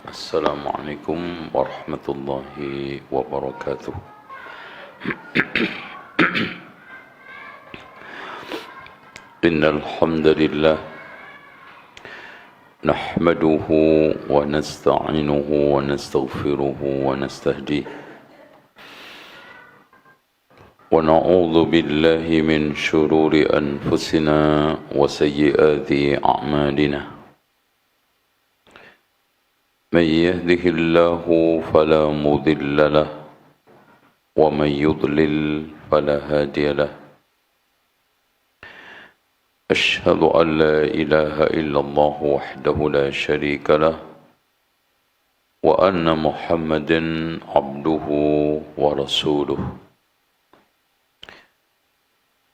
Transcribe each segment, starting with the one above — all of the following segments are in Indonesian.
السلام عليكم ورحمة الله وبركاته. إن الحمد لله نحمده ونستعينه ونستغفره ونستهديه ونعوذ بالله من شرور أنفسنا وسيئات أعمالنا. من يهده الله فلا مضل له ومن يضلل فلا هادي له. أشهد أن لا إله إلا الله وحده لا شريك له وأن محمدا عبده ورسوله.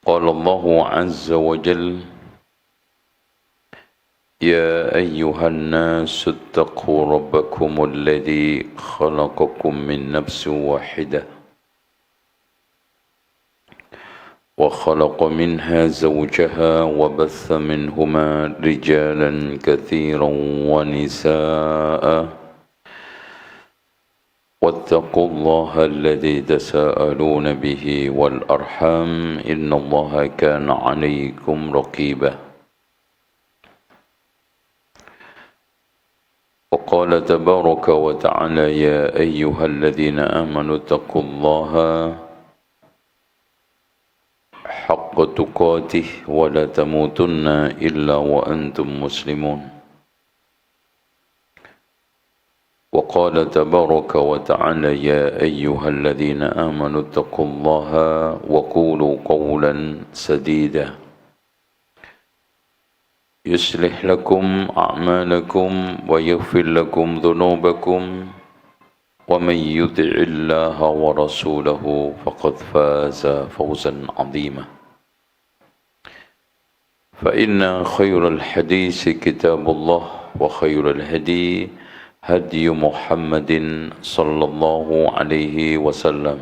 قال الله عز وجل: يا أيها الناس اتقوا ربكم الذي خلقكم من نفس واحدة وخلق منها زوجها وبث منهما رجالا كثيرا ونساء واتقوا الله الذي تساءلون به والأرحام إن الله كان عليكم رقيبا. وقال تبارك وتعالى: يا أيها الذين آمنوا اتقوا الله حق تقاته ولا تموتن إلا وأنتم مسلمون. وقال تبارك وتعالى: يا أيها الذين آمنوا اتقوا الله وقولوا قولا سديدا يصلح لكم أعمالكم ويغفر لكم ذنوبكم ومن يطع الله ورسوله فقد فاز فوزا عظيما. فإن خير الحديث كتاب الله وخير الهدي هدي محمد صلى الله عليه وسلم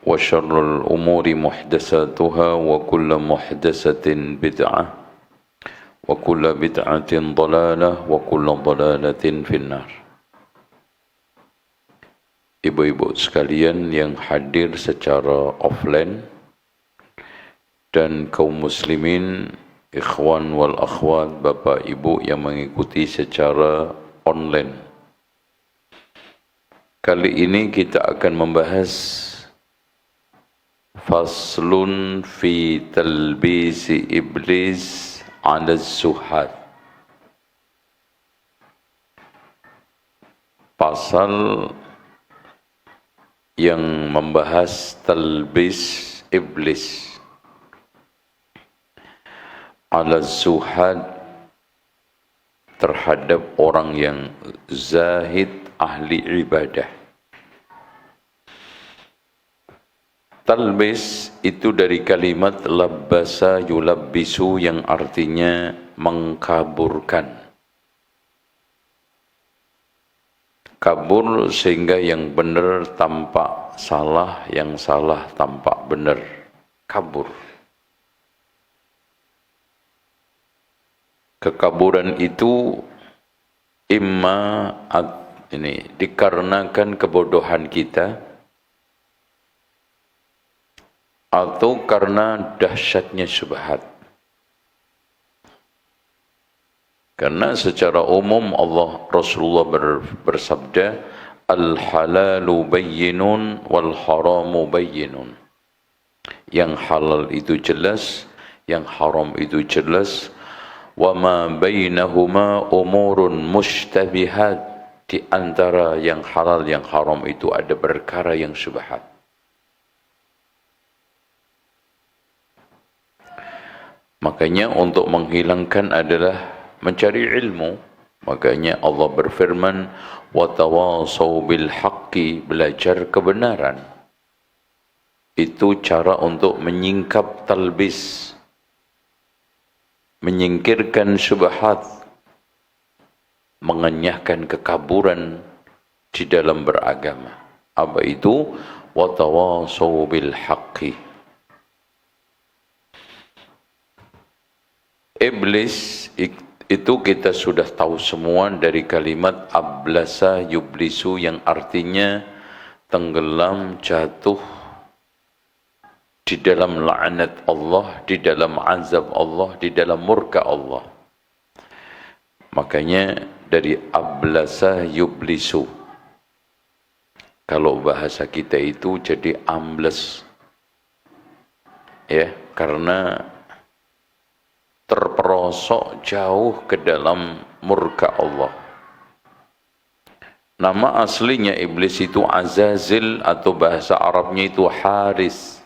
وشر الأمور محدثاتها وكل محدثة بدعة وكل بدعة ضلالة وكل ضلالة في النار. Ibu-ibu sekalian yang hadir secara offline dan kaum muslimin, ikhwan wal akhwat, bapak ibu yang mengikuti secara online. Kali ini kita akan membahas faslun fi talbisi iblis ala zuhad. Pasal yang membahas talbis iblis ala zuhad terhadap orang yang zahid, ahli ibadah. Talbis itu dari kalimat labbasa yulabbisu yang artinya mengkaburkan. Kabur sehingga yang benar tampak salah, yang salah tampak benar. Kabur. Kekaburan itu dikarenakan kebodohan kita atau karena dahsyatnya syubhat. Karena secara umum Rasulullah bersabda, al-halalu bayyinun wal haramu bayyinun. Yang halal itu jelas, yang haram itu jelas. Wa ma bainahuma umurun mushtabihat. Di antara yang halal yang haram itu ada perkara yang syubhat. Makanya untuk menghilangkan adalah mencari ilmu. Makanya Allah berfirman, wa tawasau bil haqqi, belajar kebenaran. Itu cara untuk menyingkap talbis, menyingkirkan syubhat, mengenyahkan kekaburan di dalam beragama. Apa itu? Wa tawasau bil haqqi. Iblis Itu kita sudah tahu semua dari kalimat ablasa yublisu yang artinya tenggelam, jatuh di dalam laknat Allah, di dalam azab Allah, di dalam murka Allah. Makanya dari ablasa yublisu. Kalau bahasa kita itu jadi ambles. Ya, karena terperosok jauh ke dalam murka Allah. Nama aslinya iblis itu Azazil atau bahasa Arabnya itu Haris.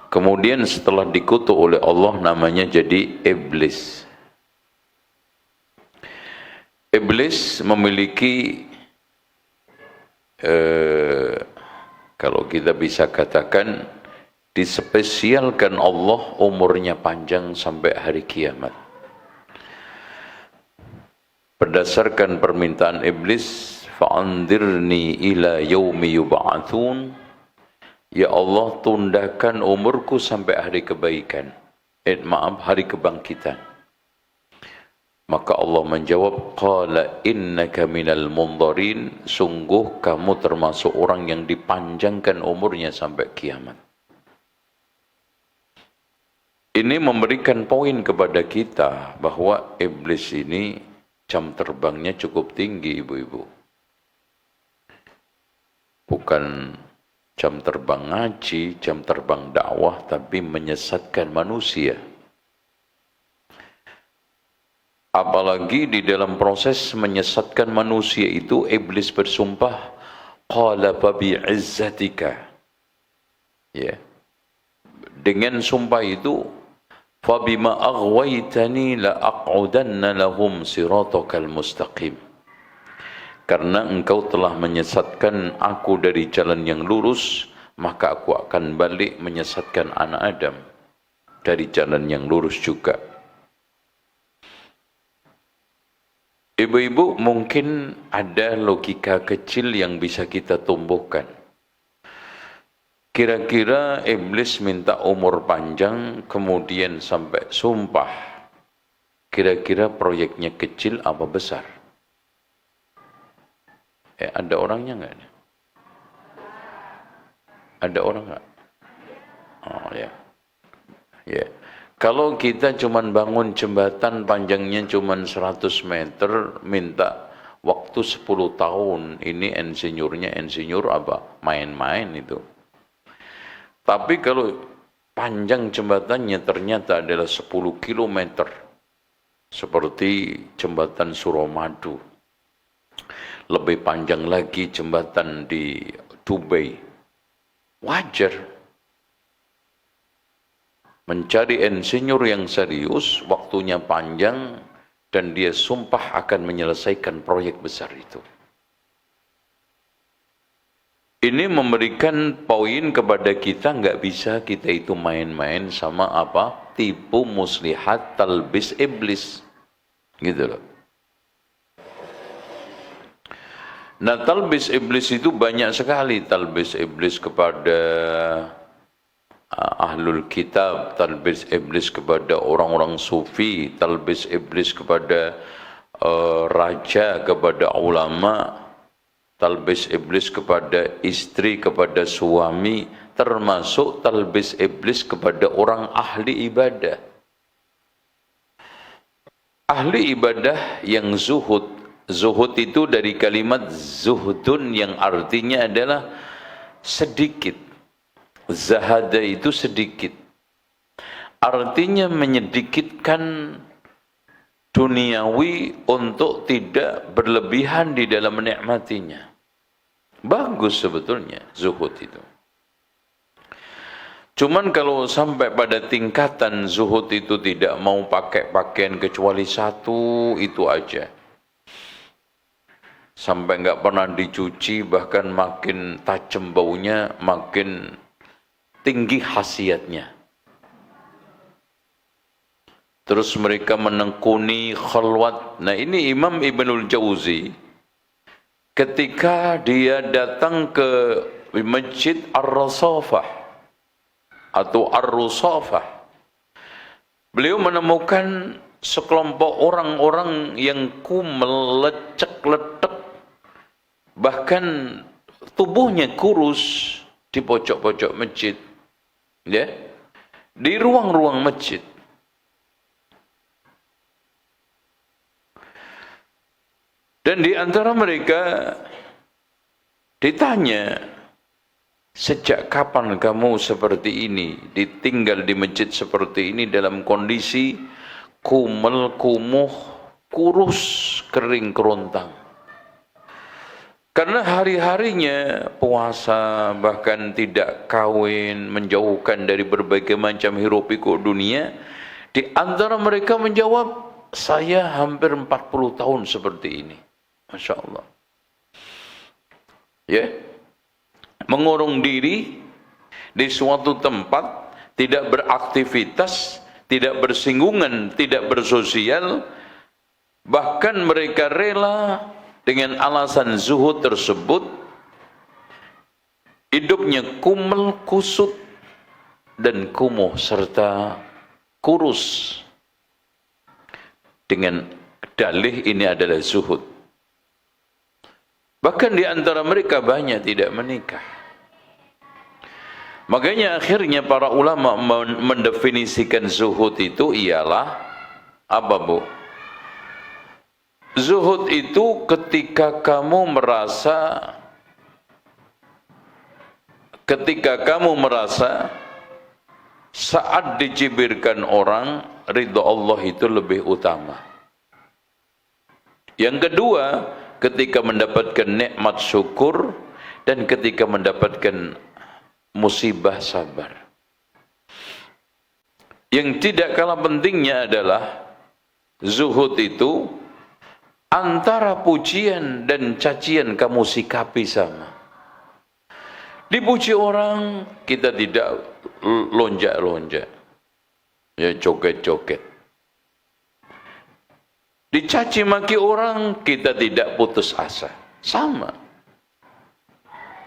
Kemudian setelah dikutuk oleh Allah namanya jadi iblis. Iblis memiliki kalau kita bisa katakan dispesialkan Allah umurnya panjang sampai hari kiamat. Berdasarkan permintaan iblis, fa'andirni ila yaumi yub'atsun, ya Allah tundakan umurku sampai hari kebaikan. Hari kebangkitan. Maka Allah menjawab, qala innaka minal mundharin, sungguh kamu termasuk orang yang dipanjangkan umurnya sampai kiamat. Ini memberikan poin kepada kita bahwa iblis ini jam terbangnya cukup tinggi, ibu-ibu. Bukan jam terbang ngaji, jam terbang dakwah, tapi menyesatkan manusia. Apalagi di dalam proses menyesatkan manusia itu, iblis bersumpah, qala babi izzatika. Ya. Dengan sumpah itu, fabima aghwaytani la aq'udanna lahum siratakal mustaqim. Karena engkau telah menyesatkan aku dari jalan yang lurus, maka aku akan balik menyesatkan anak Adam dari jalan yang lurus juga. Ibu-ibu, mungkin ada logika kecil yang bisa kita tumbuhkan. Kira-kira iblis minta umur panjang, kemudian sampai sumpah. Kira-kira proyeknya kecil apa besar? Ada orangnya nggak? Ada orang nggak? Oh ya. Ya. Kalau kita cuman bangun jembatan panjangnya cuman 100 meter, minta waktu 10 tahun, ini insinyurnya insinyur apa? Main-main itu. Tapi kalau panjang jembatannya ternyata adalah 10 km, seperti jembatan Suramadu. Lebih panjang lagi jembatan di Dubai. Wajar. Mencari insinyur yang serius, waktunya panjang, dan dia sumpah akan menyelesaikan proyek besar itu. Ini memberikan poin kepada kita, nggak bisa kita itu main-main sama apa? Tipu muslihat talbis iblis. Gitu loh. Nah, talbis iblis itu banyak sekali. Talbis iblis kepada ahlul kitab, talbis iblis kepada orang-orang sufi, talbis iblis kepada raja, kepada ulama, talbis iblis kepada istri, kepada suami, termasuk talbis iblis kepada orang ahli ibadah. Ahli ibadah yang zuhud. Zuhud itu dari kalimat zuhdun yang artinya adalah sedikit. Zahada itu sedikit. Artinya menyedikitkan duniawi untuk tidak berlebihan di dalam menikmatinya. Bagus sebetulnya zuhud itu. Cuman kalau sampai pada tingkatan zuhud itu tidak mau pakai pakaian kecuali satu itu aja. Sampai nggak pernah dicuci, bahkan makin tajam baunya, makin tinggi khasiatnya. Terus mereka menekuni khalwat. Nah, ini Imam Ibnul Jauzi ketika dia datang ke Masjid Ar-Rasafah atau Ar-Rusafah, beliau menemukan sekelompok orang-orang yang lecek-letek, bahkan tubuhnya kurus di pojok-pojok masjid, ya, di ruang-ruang masjid. Dan di antara mereka ditanya, sejak kapan kamu seperti ini, ditinggal di masjid seperti ini dalam kondisi kumel, kumuh, kurus, kering kerontang. Karena hari-harinya puasa, bahkan tidak kawin, menjauhkan dari berbagai macam hiruk pikuk dunia. Di antara mereka menjawab, saya hampir 40 tahun seperti ini. Masya Allah. Ya, mengurung diri di suatu tempat, tidak beraktivitas, tidak bersinggungan, tidak bersosial, bahkan mereka rela dengan alasan zuhud tersebut, hidupnya kumel, kusut, dan kumuh serta kurus, dengan dalih ini adalah zuhud. Bahkan di antara mereka banyak tidak menikah. Makanya akhirnya para ulama mendefinisikan zuhud itu ialah apa, Bu? Zuhud itu ketika kamu merasa saat dicibirkan orang, ridha Allah itu lebih utama. Yang kedua, ketika mendapatkan nikmat syukur, dan ketika mendapatkan musibah sabar. Yang tidak kalah pentingnya adalah zuhud itu antara pujian dan cacian kamu sikapi sama. Dipuji orang, kita tidak lonjak-lonjak, ya joget-joget. Dicaci maki orang, kita tidak putus asa. Sama.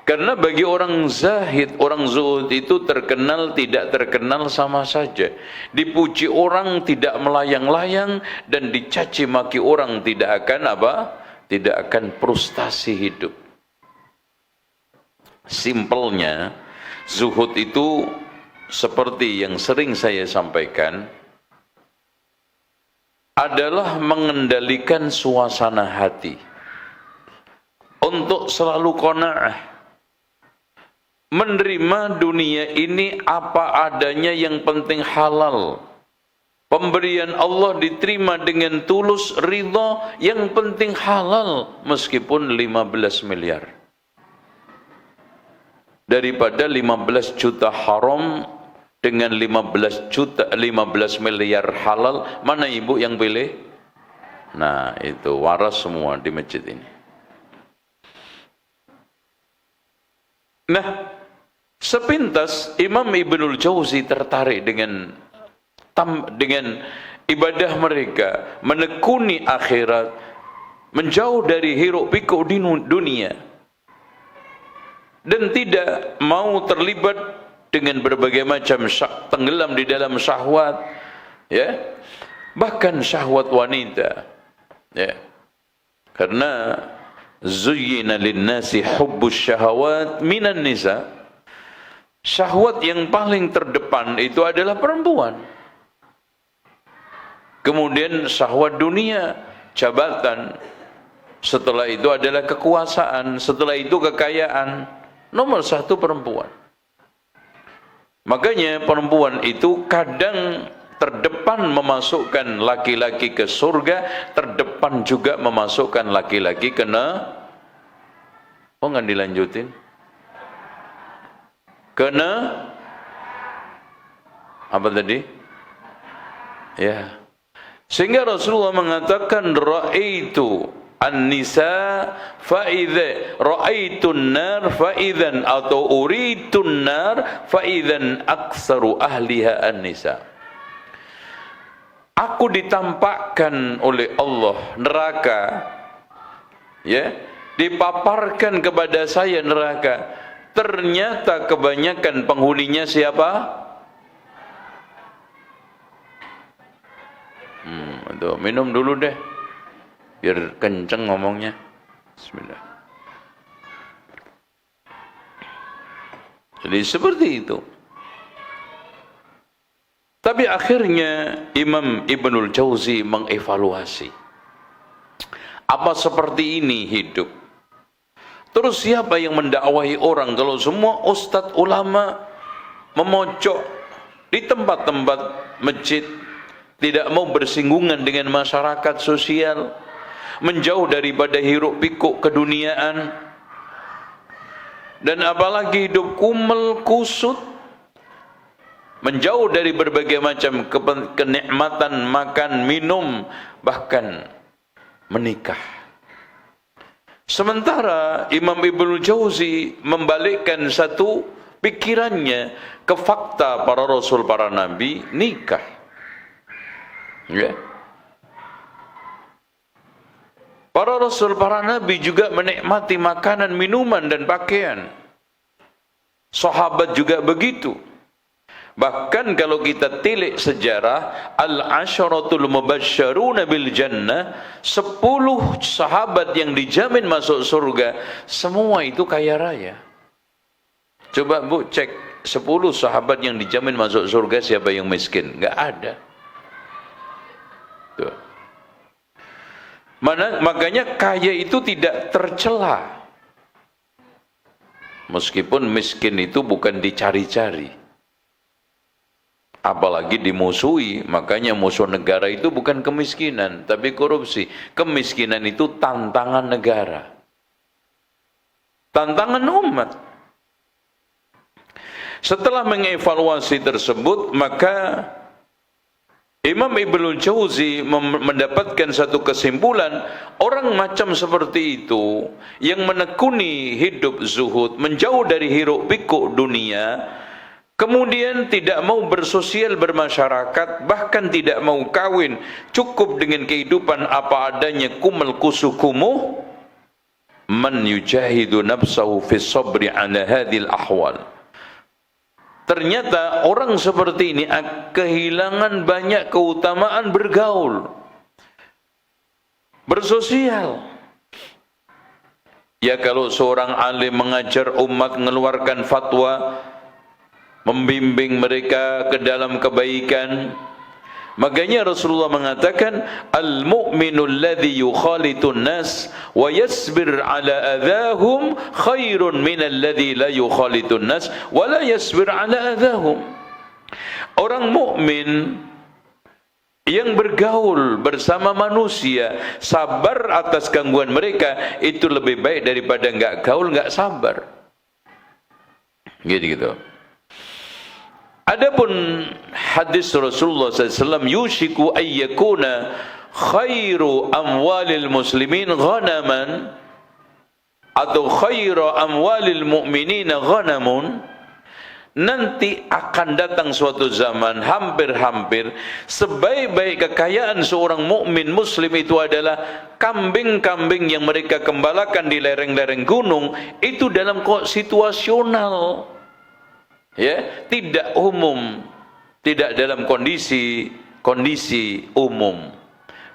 Karena bagi orang zahid, orang zuhud itu terkenal tidak terkenal sama saja. Dipuji orang tidak melayang-layang, dan dicaci maki orang tidak akan apa? Tidak akan frustasi hidup. Simpelnya, zuhud itu seperti yang sering saya sampaikan, adalah mengendalikan suasana hati untuk selalu qanaah, menerima dunia ini apa adanya, yang penting halal. Pemberian Allah diterima dengan tulus, ridha, yang penting halal, meskipun 15 miliar. Daripada 15 juta haram dengan 15 miliar halal, mana ibu yang pilih? Nah, itu waras semua di masjid ini. Nah, sepintas Imam Ibnul Jauzi tertarik dengan ibadah mereka, menekuni akhirat, menjauh dari hiruk pikuk di dunia, dan tidak mau terlibat dengan berbagai macam tenggelam di dalam syahwat, ya, bahkan syahwat wanita, ya, karena zuyyina lin-nasi hubbus syahawat minan nisa, syahwat yang paling terdepan itu adalah perempuan. Kemudian syahwat dunia, jabatan, setelah itu adalah kekuasaan, setelah itu kekayaan, nomor satu perempuan. Makanya perempuan itu kadang terdepan memasukkan laki-laki ke surga, terdepan juga memasukkan laki-laki ke oh nggak dilanjutin? Kena apa tadi? Ya. Sehingga Rasulullah mengatakan, ra'aitu an-nisa fa'idha ra'aitun nar fa'idhan, atau uritun nar fa'idhan aksaru ahliha an-nisa. Aku ditampakkan oleh Allah neraka, ya, dipaparkan kepada saya neraka. Ternyata kebanyakan penghuninya siapa? Tuh, minum dulu deh, biar kenceng ngomongnya. Bismillah. Jadi seperti itu. Tapi akhirnya Imam Ibnul Jauzi mengevaluasi. Apa seperti ini hidup? Terus siapa yang mendakwahi orang kalau semua ustadz ulama memojok di tempat-tempat masjid, tidak mau bersinggungan dengan masyarakat sosial, menjauh daripada hiruk pikuk keduniaan, dan apalagi hidup kumel kusut, menjauh dari berbagai macam kenikmatan makan, minum, bahkan menikah. Sementara Imam Ibnul Jauzi membalikkan satu pikirannya ke fakta para rasul, para nabi, nikah. Ya. Para rasul, para nabi juga menikmati makanan, minuman, dan pakaian. Sahabat juga begitu. Bahkan kalau kita tilik sejarah, al-asyaratul mubasysyaruna bil jannah, 10 sahabat yang dijamin masuk surga, semua itu kaya raya. Coba Bu cek 10 sahabat yang dijamin masuk surga, siapa yang miskin? Enggak ada. Tuh. Makanya kaya itu tidak tercela. Meskipun miskin itu bukan dicari-cari, apalagi dimusuhi. Makanya musuh negara itu bukan kemiskinan, tapi korupsi. Kemiskinan itu tantangan negara, tantangan umat. Setelah mengevaluasi tersebut, maka Imam Ibnul Jauzi mendapatkan satu kesimpulan, orang macam seperti itu yang menekuni hidup zuhud, menjauh dari hiruk pikuk dunia, kemudian tidak mau bersosial bermasyarakat, bahkan tidak mau kawin, cukup dengan kehidupan apa adanya, kumel kusukumuh, man yujahidu nafsahu fi sabri ala hadhil ahwal. Ternyata orang seperti ini kehilangan banyak keutamaan bergaul, bersosial. Ya, kalau seorang alim mengajar umat, mengeluarkan fatwa, membimbing mereka ke dalam kebaikan, makanya Rasulullah mengatakan, al-mu'minu alladhi yukhalitun nas wa yasbir ala adhahum khairun min alladhi la yukhalitun nas wa la yasbir ala adhahum. Orang mukmin yang bergaul bersama manusia, sabar atas gangguan mereka, itu lebih baik daripada enggak gaul, enggak sabar. Gitu. Adapun hadis Rasulullah SAW, yushiku ayyakuna khairu amwalil muslimin ghanaman, atau khairu amwalil mu'minin ghanamun, nanti akan datang suatu zaman, hampir-hampir sebaik-baik kekayaan seorang mukmin muslim itu adalah kambing-kambing yang mereka gembalakan di lereng-lereng gunung, itu dalam situasional. Ya, tidak umum, tidak dalam kondisi umum,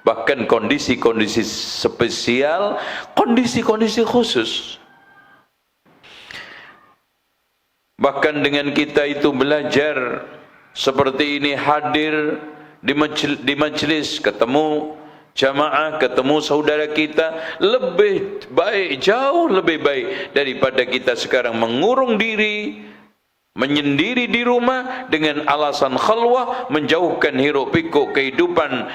bahkan kondisi spesial, kondisi khusus. Bahkan dengan kita itu belajar seperti ini, hadir di majelis, ketemu jamaah, ketemu saudara kita, lebih baik, jauh lebih baik daripada kita sekarang mengurung diri, menyendiri di rumah dengan alasan khalwah, menjauhkan hiruk pikuk kehidupan,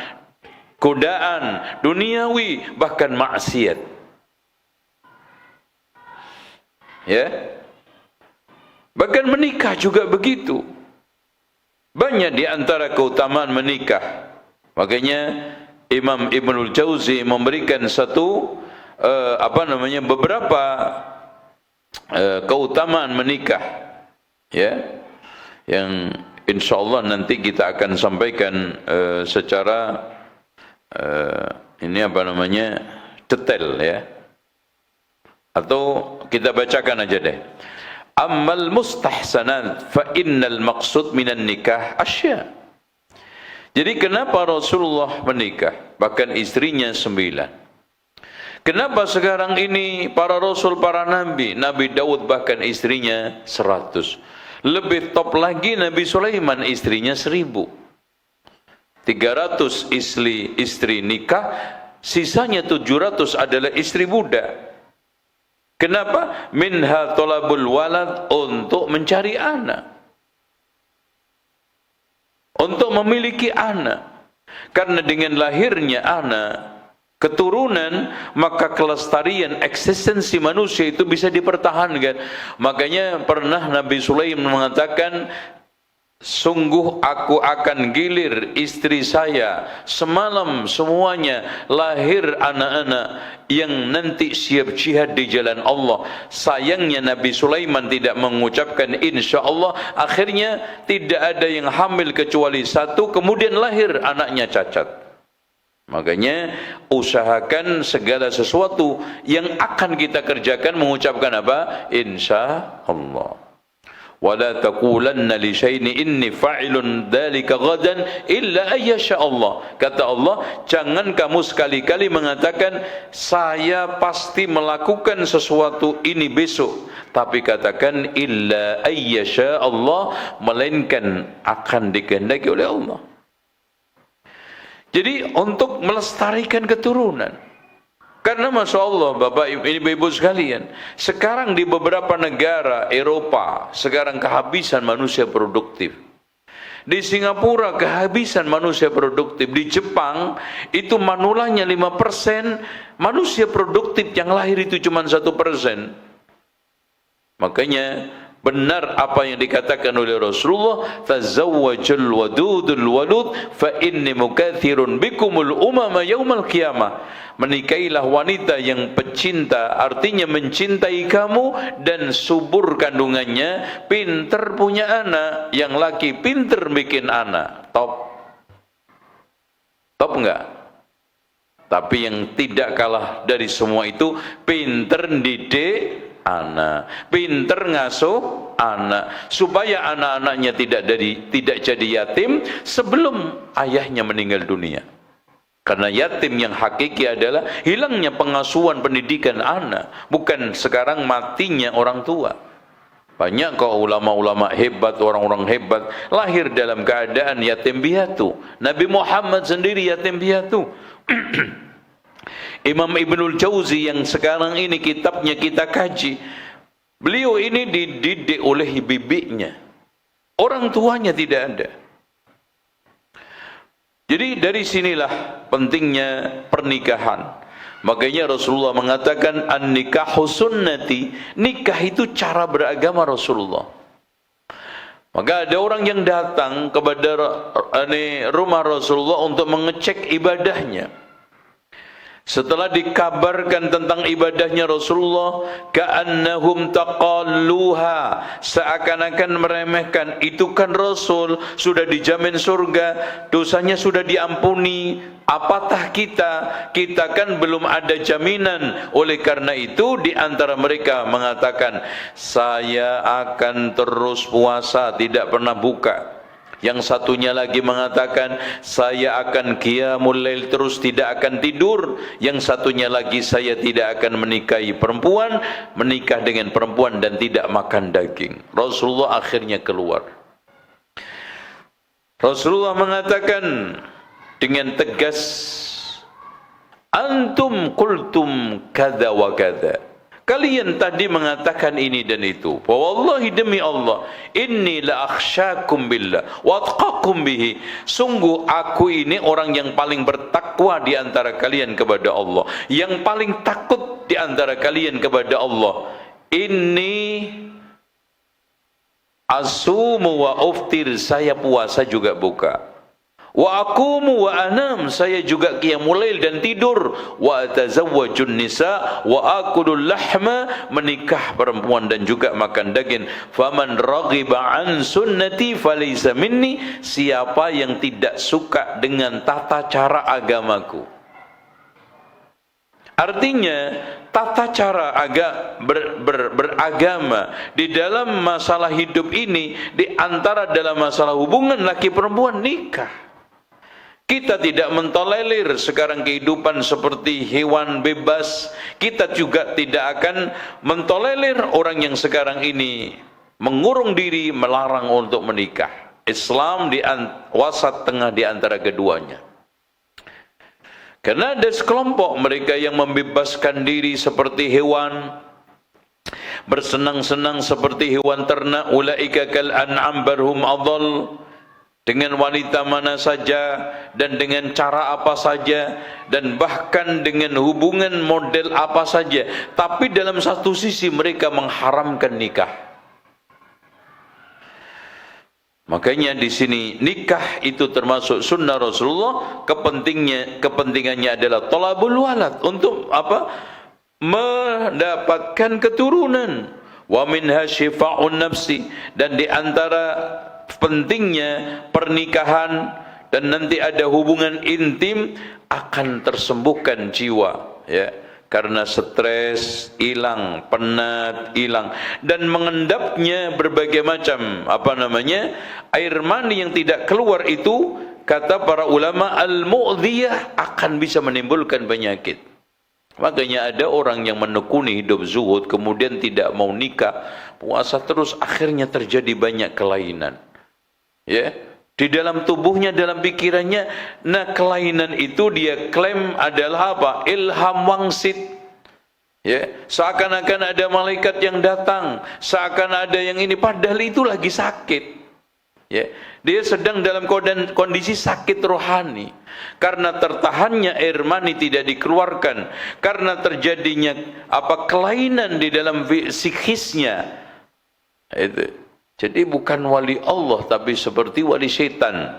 godaan duniawi, bahkan maksiat. Ya, bahkan menikah juga begitu. Banyak di antara keutamaan menikah. Makanya Imam Ibnul Jauzi memberikan satu beberapa keutamaan menikah, ya, yang insyaallah nanti kita akan sampaikan secara detail, ya, atau kita bacakan aja deh. Ammal mustahsanat fa innal maqsud minan nikah asya. Jadi kenapa Rasulullah menikah? Bahkan istrinya 9. Kenapa sekarang ini para Rasul, para Nabi, Nabi Daud bahkan istrinya 100. Lebih top lagi Nabi Sulaiman istrinya 1000. 300 istri nikah, sisanya 700 adalah istri budak. Kenapa? Minha thalabul walad, untuk mencari anak. Untuk memiliki anak. Karena dengan lahirnya anak, keturunan, maka kelestarian eksistensi manusia itu bisa dipertahankan. Makanya pernah Nabi Sulaiman mengatakan, sungguh aku akan gilir istri saya semalam semuanya lahir anak-anak yang nanti siap jihad di jalan Allah. Sayangnya Nabi Sulaiman tidak mengucapkan insya Allah. Akhirnya tidak ada yang hamil kecuali 1, kemudian lahir anaknya cacat. Makanya usahakan segala sesuatu yang akan kita kerjakan mengucapkan apa? Insya Allah. وَلَا تَقُولَنَّ لِشَيْءٍ إِنِّي فَاعِلٌ ذَلِكَ غَدًا إِلَّا أَن يَشَاءَ اللَّهُ. Kata Allah, jangan kamu sekali-kali mengatakan saya pasti melakukan sesuatu ini besok, tapi katakan illa ay yasha Allah, melainkan akan dikehendaki oleh Allah. Jadi untuk melestarikan keturunan. Karena Masya Allah, Bapak Ibu sekalian, sekarang di beberapa negara Eropa, sekarang kehabisan manusia produktif. Di Singapura kehabisan manusia produktif. Di Jepang itu manulanya 5%, manusia produktif yang lahir itu cuma 1%. Makanya benar apa yang dikatakan oleh Rasulullah, tazawwajul wadudul walud fa inni mukathirun bikumul umama yaumal qiyamah. Menikahilah wanita yang pecinta, artinya mencintai kamu dan subur kandungannya, pinter punya anak. Yang laki pinter bikin anak. Top. Top enggak? Tapi yang tidak kalah dari semua itu, pinter didik anak, pinter ngasuh anak, supaya anak-anaknya tidak jadi yatim sebelum ayahnya meninggal dunia. Karena yatim yang hakiki adalah hilangnya pengasuhan pendidikan anak, bukan sekarang matinya orang tua. Banyak kok ulama-ulama hebat, orang-orang hebat lahir dalam keadaan yatim piatu. Nabi Muhammad sendiri yatim piatu. Imam Ibnul Jauzi yang sekarang ini kitabnya kita kaji, beliau ini dididik oleh bibinya, orang tuanya tidak ada. Jadi dari sinilah pentingnya pernikahan. Makanya Rasulullah mengatakan an-nikahu sunnati, nikah itu cara beragama Rasulullah. Maka ada orang yang datang kepada rumah Rasulullah untuk mengecek ibadahnya. Setelah dikabarkan tentang ibadahnya Rasulullah, ka'annahum taqalluha, seakan-akan meremehkan, itu kan Rasul sudah dijamin surga, dosanya sudah diampuni, apatah kita? Kita kan belum ada jaminan. Oleh karena itu di antara mereka mengatakan, saya akan terus puasa, tidak pernah buka. Yang satunya lagi mengatakan, saya akan qiyamul lail terus, tidak akan tidur. Yang satunya lagi, saya tidak akan menikahi perempuan, menikah dengan perempuan dan tidak makan daging. Rasulullah akhirnya keluar. Rasulullah mengatakan dengan tegas, antum qultum kada wa kada, kalian tadi mengatakan ini dan itu. Wallahi demi Allah, inni la akhsyakum billah wa atqakum bihi, sungguh aku ini orang yang paling bertakwa di antara kalian kepada Allah, yang paling takut di antara kalian kepada Allah. Inni asumu wa uftir, saya puasa juga buka. Wa aqumu wa anam, saya juga qiyamul lail dan tidur. Wa atazawwajun nisa wa akulul lahma, menikah perempuan dan juga makan daging. Faman raghiba an sunnati falaysa minni, siapa yang tidak suka dengan tata cara agamaku. Artinya tata cara beragama di dalam masalah hidup ini, di antara dalam masalah hubungan laki perempuan, nikah. Kita tidak mentolerir sekarang kehidupan seperti hewan bebas. Kita juga tidak akan mentolerir orang yang sekarang ini mengurung diri, melarang untuk menikah. Islam di wasat tengah di antara keduanya. Karena ada sekelompok mereka yang membebaskan diri seperti hewan, bersenang-senang seperti hewan ternak, ulaika kal an'am barhum adall, dengan wanita mana saja dan dengan cara apa saja dan bahkan dengan hubungan model apa saja, tapi dalam satu sisi mereka mengharamkan nikah. Makanya di sini nikah itu termasuk sunnah Rasulullah. Kepentingannya adalah thalabul walad, untuk apa? Mendapatkan keturunan. Wa minha syifa'un nafsi, dan di antara pentingnya pernikahan dan nanti ada hubungan intim akan tersembuhkan jiwa, ya. Karena stres hilang, penat hilang, dan mengendapnya berbagai macam air mani yang tidak keluar itu, kata para ulama, al-mu'dhiyah, akan bisa menimbulkan penyakit. Makanya ada orang yang menekuni hidup zuhud kemudian tidak mau nikah, puasa terus, akhirnya terjadi banyak kelainan, ya, di dalam tubuhnya, dalam pikirannya. Nah, kelainan itu dia klaim adalah apa? Ilham wangsit. Ya, seakan-akan ada malaikat yang datang, seakan ada yang ini, padahal itu lagi sakit. Ya, dia sedang dalam kondisi sakit rohani. Karena tertahannya air mani tidak dikeluarkan, karena terjadinya kelainan di dalam psikisnya. Itu. Jadi bukan wali Allah, tapi seperti wali syaitan.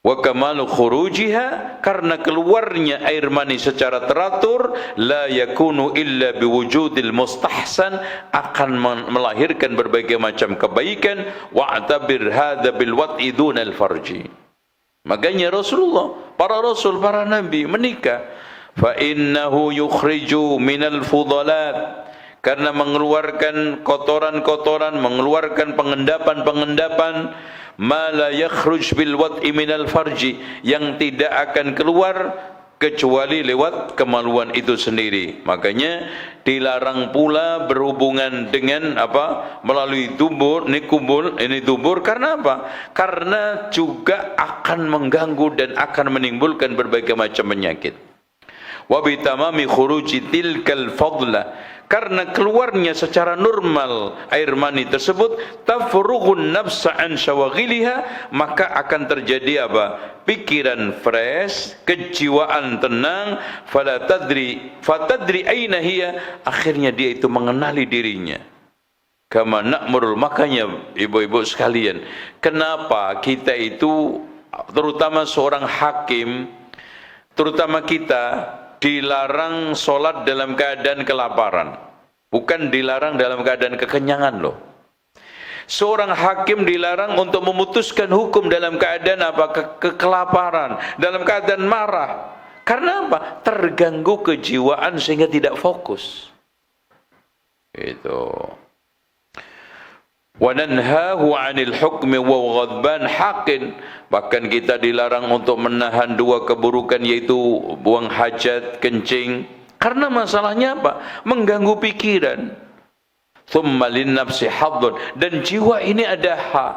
Wa kamalu khurujiha, karena keluarnya air mani secara teratur, la yakunu illa biwujudil mustahsan, akan melahirkan berbagai macam kebaikan. Wa'tabir hadza bil wat'i dunal farji. Makanya Rasulullah, para rasul, para nabi menikah. Fa innahu yukhriju minal fudalat, karena mengeluarkan kotoran-kotoran, mengeluarkan pengendapan-pengendapan, ma la yakhruj bil wat'i minal farji, yang tidak akan keluar kecuali lewat kemaluan itu sendiri. Makanya dilarang pula berhubungan dengan melalui dubur, ini dubur, karena apa? Karena juga akan mengganggu dan akan menimbulkan berbagai macam penyakit. Wa bitamami khuruji tilkal fadla, karena keluarnya secara normal air mani tersebut, tafrughun nafsa an syawaghiliha, maka akan terjadi pikiran fresh, kejiwaan tenang, fatadri aina hiya, akhirnya dia itu mengenali dirinya. Kama na'murul, makanya ibu-ibu sekalian, kenapa kita itu, terutama seorang hakim, terutama kita, dilarang sholat dalam keadaan kelaparan, bukan dilarang dalam keadaan kekenyangan loh. Seorang hakim dilarang untuk memutuskan hukum dalam keadaan kekelaparan, dalam keadaan marah. Karena apa? Terganggu kejiwaan sehingga tidak fokus. Itu. Wa nanhahu 'anil hukmi wa ghadban haqin, bahkan kita dilarang untuk menahan dua keburukan, yaitu buang hajat, kencing. Karena masalahnya mengganggu pikiran. Thumma lin nafsi haddun, dan jiwa ini ada hak.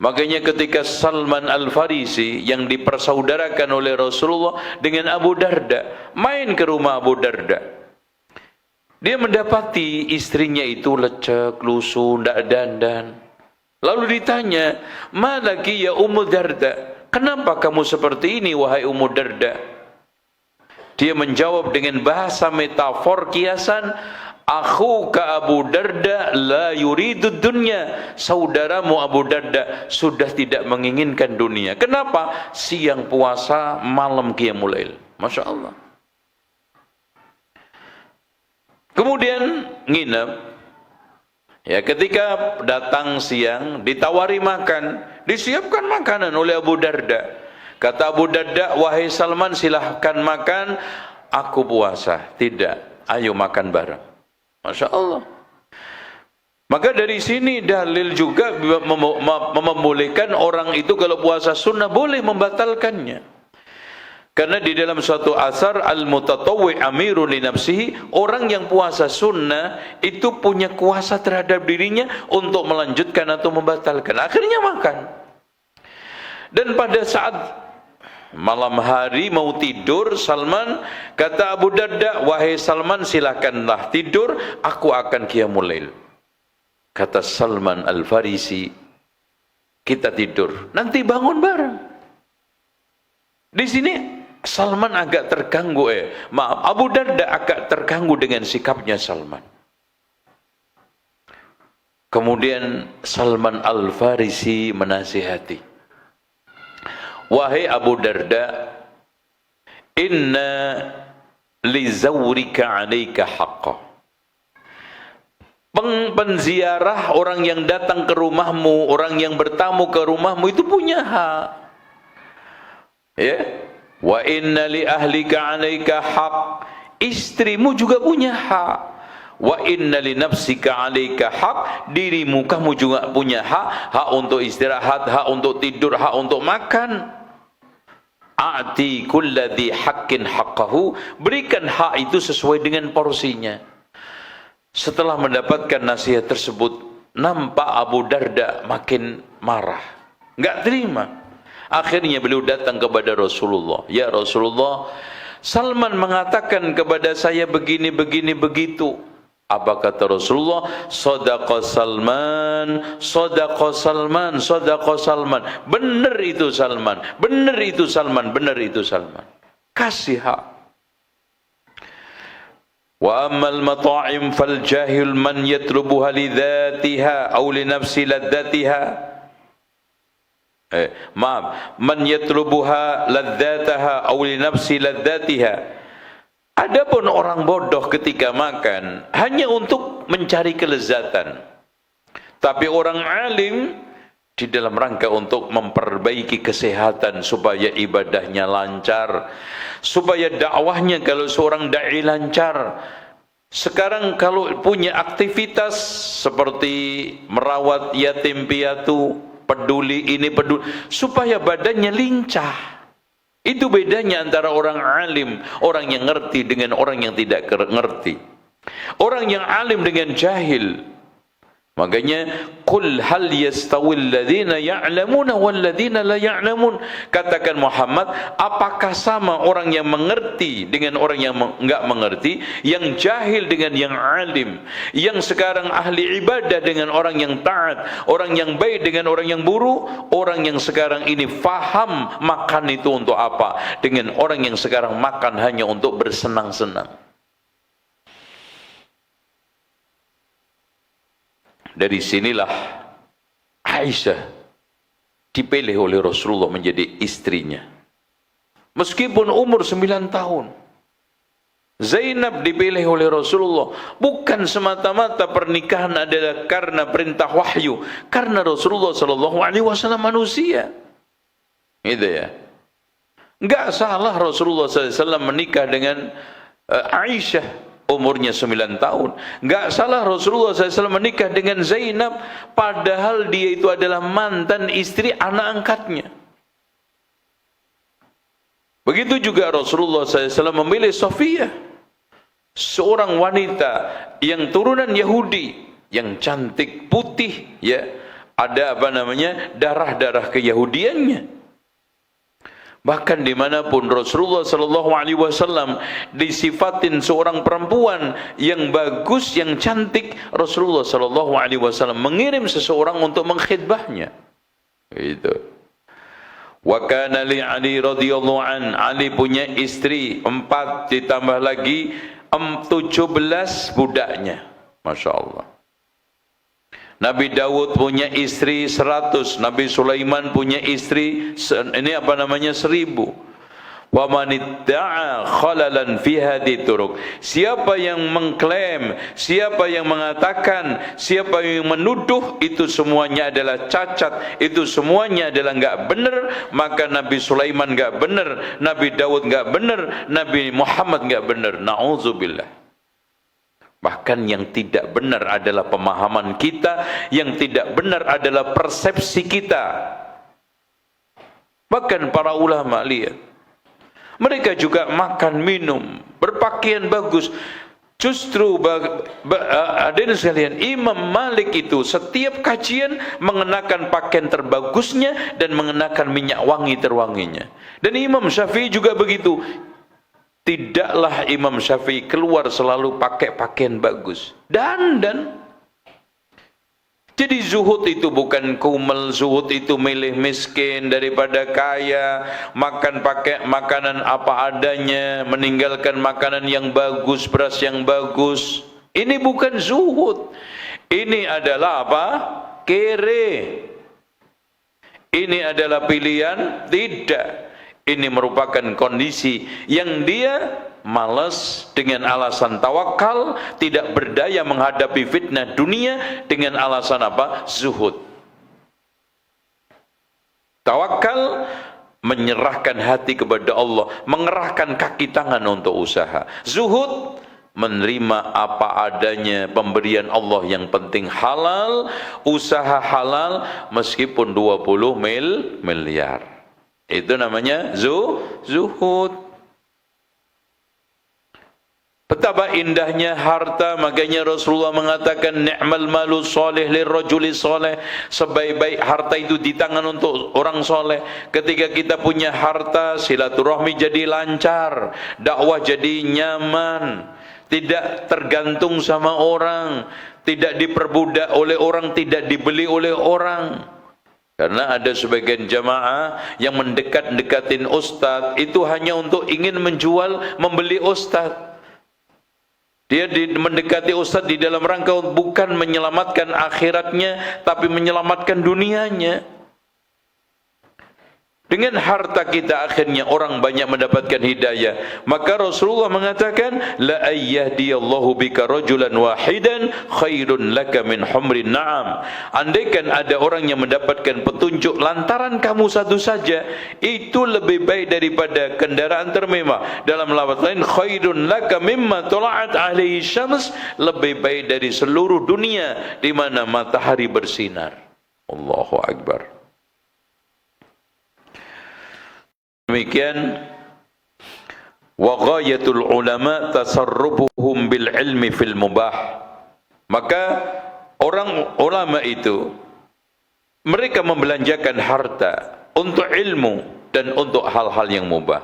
Makanya ketika Salman Al-Farisi yang dipersaudarakan oleh Rasulullah dengan Abu Darda, main ke rumah Abu Darda, dia mendapati istrinya itu lecek, lusuh, tidak dandan. Lalu ditanya, "Malaki ya Ummu Darda? Kenapa kamu seperti ini wahai Ummu Darda?" Dia menjawab dengan bahasa metafor kiasan, "Akhuka Abu Darda la yuridud dunya." Saudaramu Abu Darda sudah tidak menginginkan dunia. Kenapa? Siang puasa, malam qiyamul lail. Masya Allah. Kemudian nginep. Ya, ketika datang siang, ditawari makan, disiapkan makanan oleh Abu Darda. Kata Abu Darda, "Wahai Salman, silahkan makan, aku puasa." "Tidak, ayo makan bareng." Masya Allah. Maka dari sini dalil juga membolehkan orang itu kalau puasa sunnah boleh membatalkannya. Karena di dalam suatu asar al-mutatawwi amirun li nafsihi, orang yang puasa sunnah itu punya kuasa terhadap dirinya untuk melanjutkan atau membatalkan. Akhirnya makan. Dan pada saat malam hari mau tidur, Salman kata Abu Darda, "Wahai Salman, silakanlah tidur, aku akan qiyamul lail." Kata Salman Al-Farisi, "Kita tidur, nanti bangun bareng." Di sini Salman agak terganggu, Abu Darda agak terganggu dengan sikapnya Salman. Kemudian Salman Al-Farisi menasihati, "Wahai Abu Darda, inna li zawrika 'alaika haqqan." Penziarah, orang yang datang ke rumahmu, orang yang bertamu ke rumahmu itu punya hak. Ya. Wa inna li ahlika 'alaika haq. Istrimu juga punya hak. Wa inna li nafsika 'alaika haq. Dirimu kamu juga punya hak, hak untuk istirahat, hak untuk tidur, hak untuk makan. A'ti kulladzi haqqin haqqahu. Berikan hak itu sesuai dengan porsinya. Setelah mendapatkan nasihat tersebut, nampak Abu Darda makin marah, enggak terima. Akhirnya beliau datang kepada Rasulullah. "Ya Rasulullah, Salman mengatakan kepada saya begini, begitu." Apa kata Rasulullah? "Shadaqa Salman, shadaqa Salman, shadaqa Salman." Benar itu Salman, benar itu Salman, benar itu Salman. Kasih hak. Wa ammal mata'im fal jahil man yatlubuha li dhatiha aw li nafsi ladzatiha. Man yatlubuha ladzataha aw li nafsi ladzatiha. Adapun orang bodoh ketika makan hanya untuk mencari kelezatan. Tapi orang alim di dalam rangka untuk memperbaiki kesehatan supaya ibadahnya lancar, supaya dakwahnya kalau seorang dai lancar. Sekarang kalau punya aktivitas seperti merawat yatim piatu, peduli ini peduli, supaya badannya lincah. Itu bedanya antara orang alim, orang yang ngerti dengan orang yang tidak ngerti. Orang yang alim dengan jahil. Makanya qul hal yastawil ladzina ya'lamuna wal ladzina la ya'lamun. Katakan Muhammad, apakah sama orang yang mengerti dengan orang yang enggak mengerti, yang jahil dengan yang alim, yang sekarang ahli ibadah dengan orang yang taat, orang yang baik dengan orang yang buruk, orang yang sekarang ini faham makan itu untuk apa dengan orang yang sekarang makan hanya untuk bersenang-senang. Dari sinilah Aisyah dipilih oleh Rasulullah menjadi istrinya. Meskipun umur 9 tahun. Zainab dipilih oleh Rasulullah. Bukan semata-mata pernikahan adalah karena perintah wahyu. Karena Rasulullah SAW manusia. Gitu ya. Enggak salah Rasulullah SAW menikah dengan Aisyah. Umurnya 9 tahun. Enggak salah Rasulullah SAW menikah dengan Zainab, padahal dia itu adalah mantan istri anak angkatnya. Begitu juga Rasulullah SAW memilih Sofiyah, seorang wanita yang turunan Yahudi, yang cantik, putih, ya, ada darah-darah keyahudiannya. Bahkan dimanapun Rasulullah SAW disifatin seorang perempuan yang bagus, yang cantik, Rasulullah SAW mengirim seseorang untuk mengkhidbahnya. Itu. Wa kana li Ali radhiyallahu an, Ali punya istri 4 ditambah lagi 17 budaknya. Masya Allah. Nabi Daud punya istri 100, Nabi Sulaiman punya istri 1000. Wa man idda'a khalalan fi hadhihi turuq. Siapa yang mengklaim, siapa yang mengatakan, siapa yang menuduh itu semuanya adalah cacat, itu semuanya adalah enggak benar, maka Nabi Sulaiman enggak benar, Nabi Daud enggak benar, Nabi Muhammad enggak benar. Nauzubillah. Bahkan yang tidak benar adalah pemahaman kita, yang tidak benar adalah persepsi kita. Bahkan para ulama lihat, mereka juga makan, minum, berpakaian bagus. Justru hadirin sekalian, Imam Malik itu setiap kajian mengenakan pakaian terbagusnya dan mengenakan minyak wangi terwanginya. Dan Imam Syafi'i juga begitu. Tidaklah Imam Syafi'i keluar selalu pakai pakaian bagus. Dan jadi zuhud itu bukan kumel, zuhud itu milih miskin daripada kaya, makan pakai makanan apa adanya, meninggalkan makanan yang bagus, beras yang bagus. Ini bukan zuhud. Ini adalah apa? Kere. Ini adalah pilihan? Tidak. Ini merupakan kondisi yang dia malas dengan alasan tawakal, tidak berdaya menghadapi fitnah dunia dengan alasan apa? Zuhud. Tawakal menyerahkan hati kepada Allah, mengerahkan kaki tangan untuk usaha. Zuhud menerima apa adanya pemberian Allah, yang penting halal, usaha halal meskipun 20 miliar. Itu namanya zuhud. Betapa indahnya harta, makanya Rasulullah mengatakan ni'mal malu salih lirrajuli salih. Sebaik-baik harta itu di tangan untuk orang soleh. Ketika kita punya harta, silaturahmi jadi lancar, dakwah jadi nyaman, tidak tergantung sama orang, tidak diperbudak oleh orang, tidak dibeli oleh orang. Karena ada sebagian jamaah yang mendekat-dekatin ustadz itu hanya untuk ingin menjual, membeli ustadz. Dia mendekati ustadz di dalam rangka bukan menyelamatkan akhiratnya, tapi menyelamatkan dunianya. Dengan harta kita akhirnya orang banyak mendapatkan hidayah. Maka Rasulullah mengatakan, la ayyahdiyallahu bika rajulan wahidan khairun laka min humrin na'am. Andaikan ada orang yang mendapatkan petunjuk lantaran kamu satu saja, itu lebih baik daripada kendaraan termewah. Dalam lafaz lain, khairun laka mimma tula'at alaihi syams, lebih baik dari seluruh dunia di mana matahari bersinar. Allahu Akbar. Demikian wa ghayatul ulama tasarrufuhum bil ilmi fil mubah. Maka orang ulama itu mereka membelanjakan harta untuk ilmu dan untuk hal-hal yang mubah.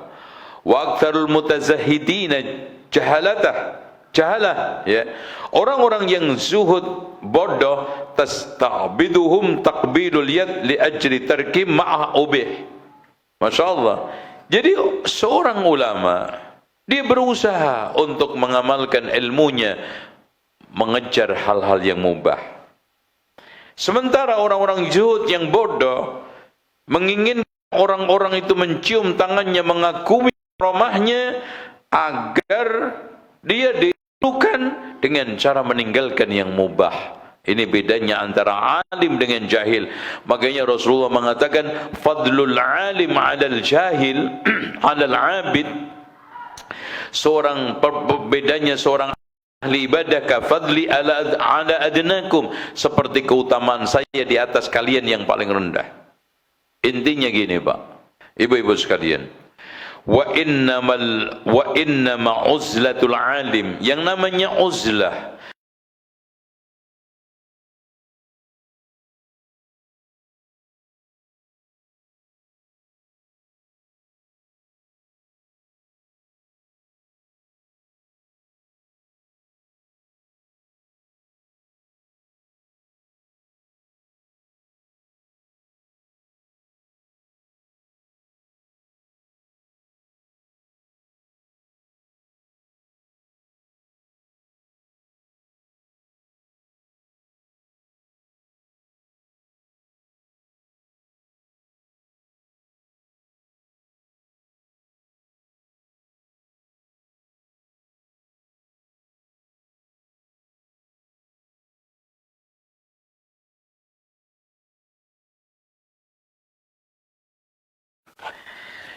Wa aktsarul mutazahhidina jahalah, ya. Orang-orang yang zuhud, bodoh, tasta'biduhum taqbilul yad li ajri tarki ma'a ubih. Masya Allah. Jadi seorang ulama, dia berusaha untuk mengamalkan ilmunya, mengejar hal-hal yang mubah. Sementara orang-orang zuhud yang bodoh menginginkan orang-orang itu mencium tangannya, mengagumi romahnya agar dia dilukan dengan cara meninggalkan yang mubah. Ini bedanya antara alim dengan jahil. Makanya Rasulullah mengatakan fadlul alim 'alal jahil 'alal 'abid. Bedanya seorang ahli ibadah ka fadli ala adnakum, seperti keutamaan saya di atas kalian yang paling rendah. Intinya gini, Pak, ibu-ibu sekalian, wa innama uzlatul alim, yang namanya uzlah,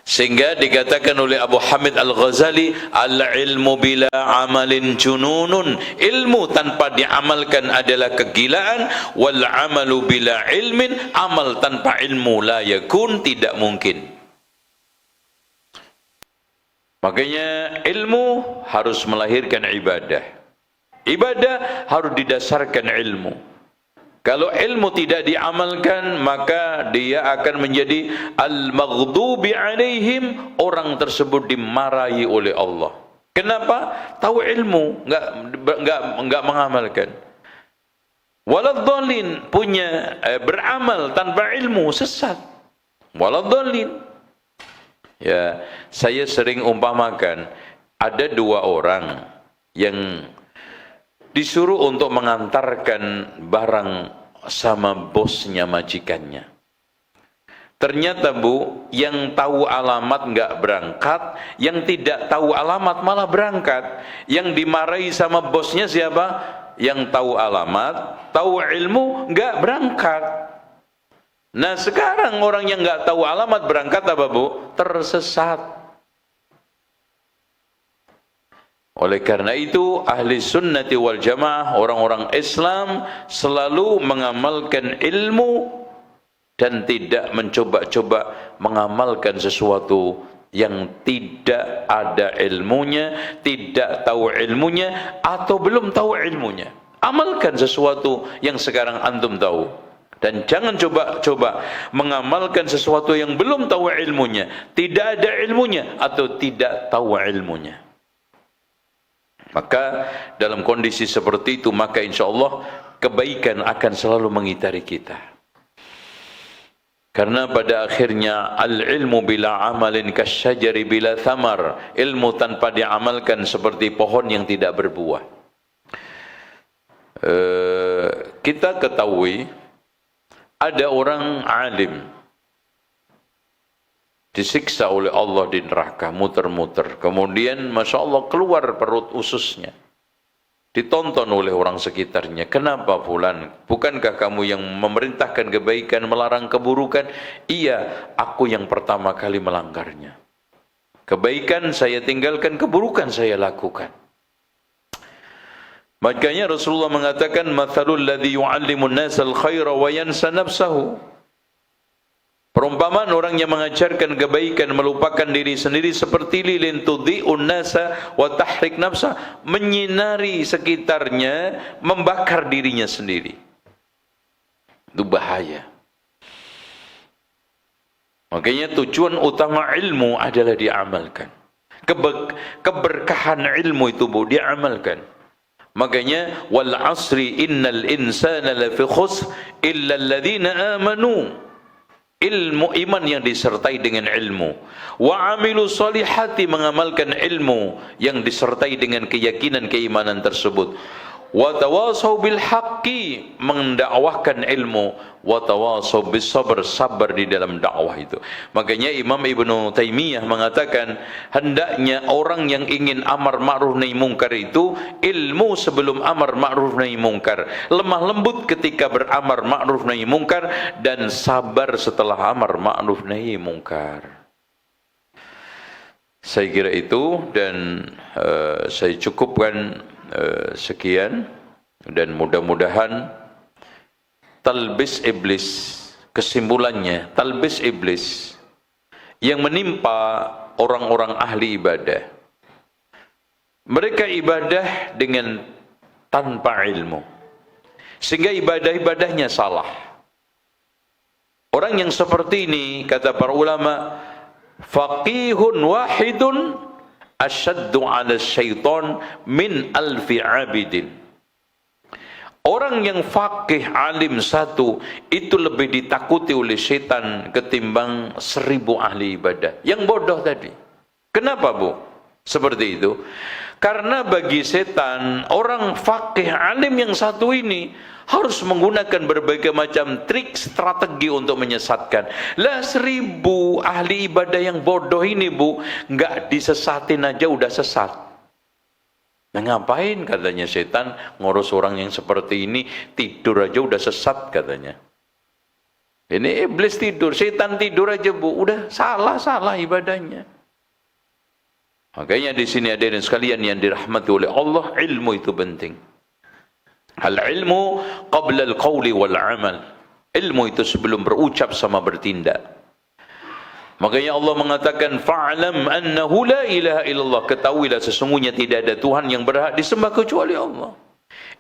Sehingga dikatakan oleh Abu Hamid Al-Ghazali, al-ilmu bila amalin jununun, ilmu tanpa diamalkan adalah kegilaan, wal amalu bila ilmin, amal tanpa ilmu la yakun, tidak mungkin. Makanya ilmu harus melahirkan ibadah. Ibadah harus didasarkan ilmu. Kalau ilmu tidak diamalkan, maka dia akan menjadi al-maghdubi alaihim, orang tersebut dimarahi oleh Allah. Kenapa? Tahu ilmu, enggak mengamalkan. Waladhdallin, punya beramal tanpa ilmu, sesat. Waladhdallin. Ya, saya sering umpamakan, ada dua orang yang disuruh untuk mengantarkan barang sama bosnya, majikannya. Ternyata Bu, yang tahu alamat nggak berangkat, yang tidak tahu alamat malah berangkat. Yang dimarahi sama bosnya siapa? Yang tahu alamat, tahu ilmu, nggak berangkat. Nah sekarang orang yang nggak tahu alamat berangkat apa Bu? Tersesat. Oleh karena itu ahli sunnati wal jamaah, orang-orang Islam selalu mengamalkan ilmu dan tidak mencoba-coba mengamalkan sesuatu yang tidak ada ilmunya, tidak tahu ilmunya, atau belum tahu ilmunya. Amalkan sesuatu yang sekarang antum tahu, dan jangan coba-coba mengamalkan sesuatu yang belum tahu ilmunya, tidak ada ilmunya, atau tidak tahu ilmunya. Maka dalam kondisi seperti itu, maka insya Allah kebaikan akan selalu mengitari kita. Karena pada akhirnya al-ilmu bila amalin kasyajari bila thamar, ilmu tanpa diamalkan seperti pohon yang tidak berbuah. Kita ketahui ada orang alim disiksa oleh Allah di neraka, muter-muter. Kemudian Masya Allah keluar perut ususnya. Ditonton oleh orang sekitarnya. Kenapa fulan? Bukankah kamu yang memerintahkan kebaikan, melarang keburukan? Iya, aku yang pertama kali melanggarnya. Kebaikan saya tinggalkan, keburukan saya lakukan. Makanya Rasulullah mengatakan, "Matsalul ladzi yu'allimun nasal khaira wa yansa nafsahu." Perumpamaan orang yang mengajarkan kebaikan melupakan diri sendiri seperti lilin tudhi'un nasa wa tahrik nafsa, menyinari sekitarnya, membakar dirinya sendiri. Itu bahaya. Makanya tujuan utama ilmu adalah diamalkan. Keberkahan ilmu itu Bu, diamalkan. Makanya wal asri innal insana lafi khusr illa alladhina amanu. Ilmu iman yang disertai dengan ilmu, wa amilu solihati, mengamalkan ilmu yang disertai dengan keyakinan keimanan tersebut, wa tawasau bil haqqi, mendakwahkan ilmu, wa tawasau bis sabr, sabar di dalam dakwah itu. Makanya Imam Ibnu Taimiyah mengatakan, hendaknya orang yang ingin amar ma'ruf nahi mungkar itu ilmu sebelum amar ma'ruf nahi mungkar, lemah lembut ketika beramar ma'ruf nahi mungkar, dan sabar setelah amar ma'ruf nahi mungkar. Saya kira itu, dan saya cukupkan sekian, dan mudah-mudahan talbis iblis, kesimpulannya talbis iblis yang menimpa orang-orang ahli ibadah, mereka ibadah dengan tanpa ilmu, sehingga ibadah-ibadahnya salah. Orang yang seperti ini, kata para ulama, faqihun wahidun asyaddu ala syaitan min alfi abidin. Orang yang faqih alim satu itu lebih ditakuti oleh setan ketimbang 1000 ahli ibadah yang bodoh tadi. Kenapa Bu? Seperti itu. Karena bagi setan, orang faqih alim yang satu ini harus menggunakan berbagai macam trik, strategi untuk menyesatkan. Lah 1000 ahli ibadah yang bodoh ini Bu, nggak disesatin aja udah sesat. Nah ngapain katanya setan ngurus orang yang seperti ini, tidur aja udah sesat katanya. Ini iblis tidur, setan tidur aja bu, udah salah ibadahnya. Makanya di sini hadirin sekalian yang dirahmati oleh Allah, ilmu itu penting. Al ilmu qabla al qawli wal amal. Ilmu itu sebelum berucap sama bertindak. Makanya Allah mengatakan fa'lam annahu la ilaha illallah, ketahuilah sesungguhnya tidak ada Tuhan yang berhak disembah kecuali Allah.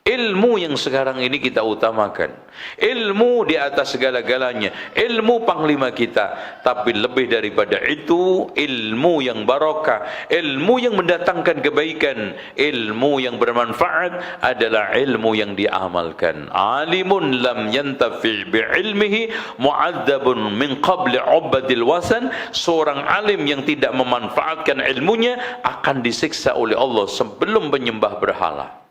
Ilmu yang sekarang ini kita utamakan. Ilmu di atas segala-galanya. Ilmu panglima kita. Tapi lebih daripada itu, ilmu yang barakah, ilmu yang mendatangkan kebaikan, ilmu yang bermanfaat adalah ilmu yang diamalkan. Alimun lam yantafi' bi'ilmihi mu'adzabun min qabli 'ubadil wasan. Seorang alim yang tidak memanfaatkan ilmunya akan disiksa oleh Allah sebelum menyembah berhala.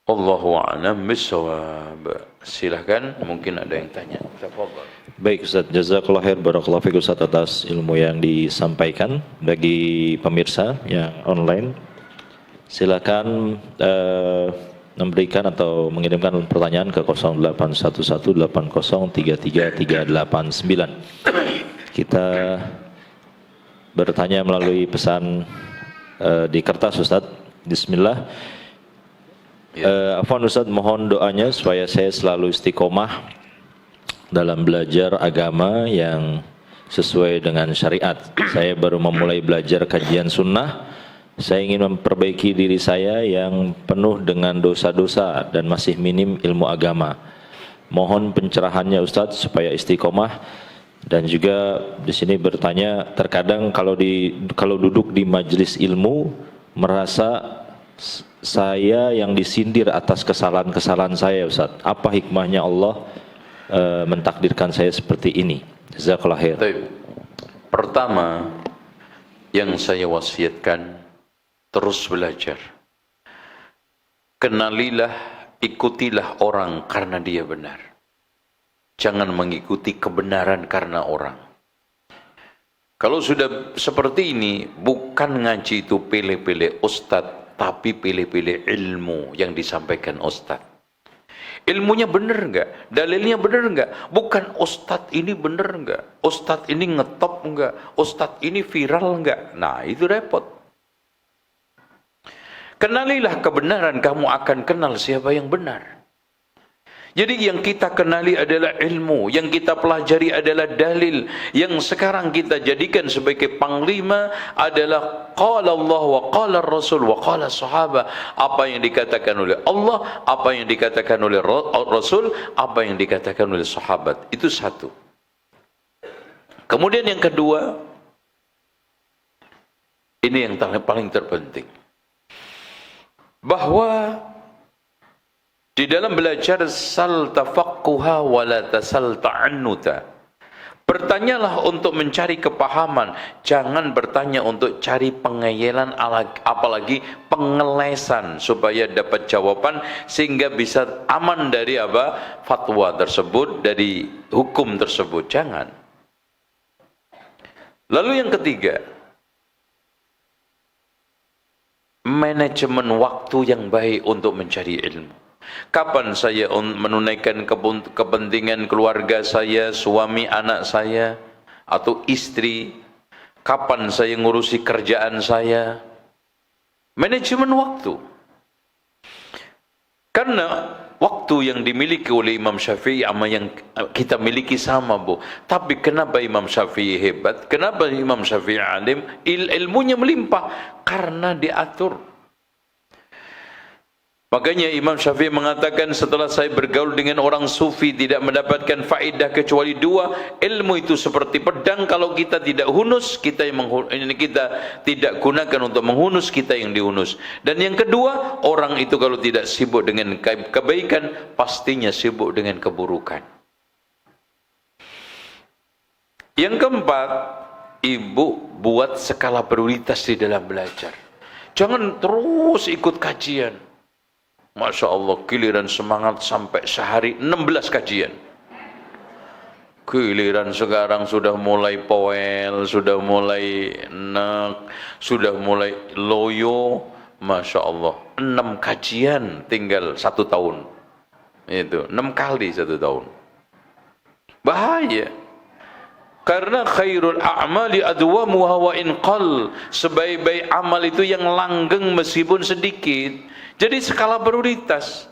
Allahu a'lam bissawab. Silakan, mungkin ada yang tanya. Tafadhal. Baik Ustaz, jazakallahu khair, barakallahu fiik Ustaz atas ilmu yang disampaikan. Bagi pemirsa yang online, silakan memberikan atau mengirimkan pertanyaan ke 0811803339. Kita bertanya melalui pesan di kertas Ustaz. Bismillah. Afwan Ustaz, mohon doanya supaya saya selalu istiqomah dalam belajar agama yang sesuai dengan syariat. Saya baru memulai belajar kajian sunnah. Saya ingin memperbaiki diri saya yang penuh dengan dosa-dosa dan masih minim ilmu agama. Mohon pencerahannya Ustaz supaya istiqomah. Dan juga di sini bertanya, terkadang kalau duduk di majelis ilmu merasa saya yang disindir atas kesalahan-kesalahan saya Ustaz. Apa hikmahnya Allah mentakdirkan saya seperti ini? Jazakallahu khair. Pertama yang saya wasiatkan, terus belajar. Kenalilah, ikutilah orang karena dia benar. Jangan mengikuti kebenaran karena orang. Kalau sudah seperti ini, bukan ngaji itu pilih-pilih ustadz, tapi pilih-pilih ilmu yang disampaikan ustaz. Ilmunya benar enggak? Dalilnya benar enggak? Bukan ustaz ini benar enggak? Ustaz ini ngetop enggak? Ustaz ini viral enggak? Nah, itu repot. Kenalilah kebenaran, kamu akan kenal siapa yang benar. Jadi yang kita kenali adalah ilmu, yang kita pelajari adalah dalil, yang sekarang kita jadikan sebagai panglima adalah qala Allah wa qala Rasul wa qala sahabat. Apa yang dikatakan oleh Allah, apa yang dikatakan oleh Rasul, apa yang dikatakan oleh sahabat. Itu satu. Kemudian yang kedua, ini yang paling terpenting, bahwa di dalam belajar sal tafaqquha wa la tasal ta'annuta. Bertanyalah untuk mencari kepahaman, jangan bertanya untuk cari pengeyelan, apalagi pengelesan supaya dapat jawaban sehingga bisa aman dari apa? Fatwa tersebut, dari hukum tersebut. Jangan. Lalu yang ketiga, manajemen waktu yang baik untuk mencari ilmu. Kapan saya menunaikan kepentingan keluarga saya, suami anak saya, atau istri? Kapan saya ngurusi kerjaan saya? Manajemen waktu. Karena waktu yang dimiliki oleh Imam Syafi'i sama yang kita miliki sama, Bu. Tapi kenapa Imam Syafi'i hebat? Kenapa Imam Syafi'i alim? Ilmunya melimpah karena diatur. Makanya Imam Syafi'i mengatakan, setelah saya bergaul dengan orang sufi tidak mendapatkan faedah kecuali dua. Ilmu itu seperti pedang, kalau kita tidak hunus, kita tidak gunakan untuk menghunus, kita yang dihunus. Dan yang kedua, orang itu kalau tidak sibuk dengan kebaikan, pastinya sibuk dengan keburukan. Yang keempat, ibu buat skala prioritas di dalam belajar. Jangan terus ikut kajian. Masya Allah, giliran semangat sampai sehari 16 kajian. Giliran sekarang sudah mulai poel, sudah mulai nek, sudah mulai loyo. Masya Allah, 6 kajian tinggal 1 tahun. Itu 6 kali 1 tahun. Bahaya. Karena khairul a'mali adwamuha wa in qall. Sebaik-baik amal itu yang langgeng meskipun sedikit. Jadi skala prioritas.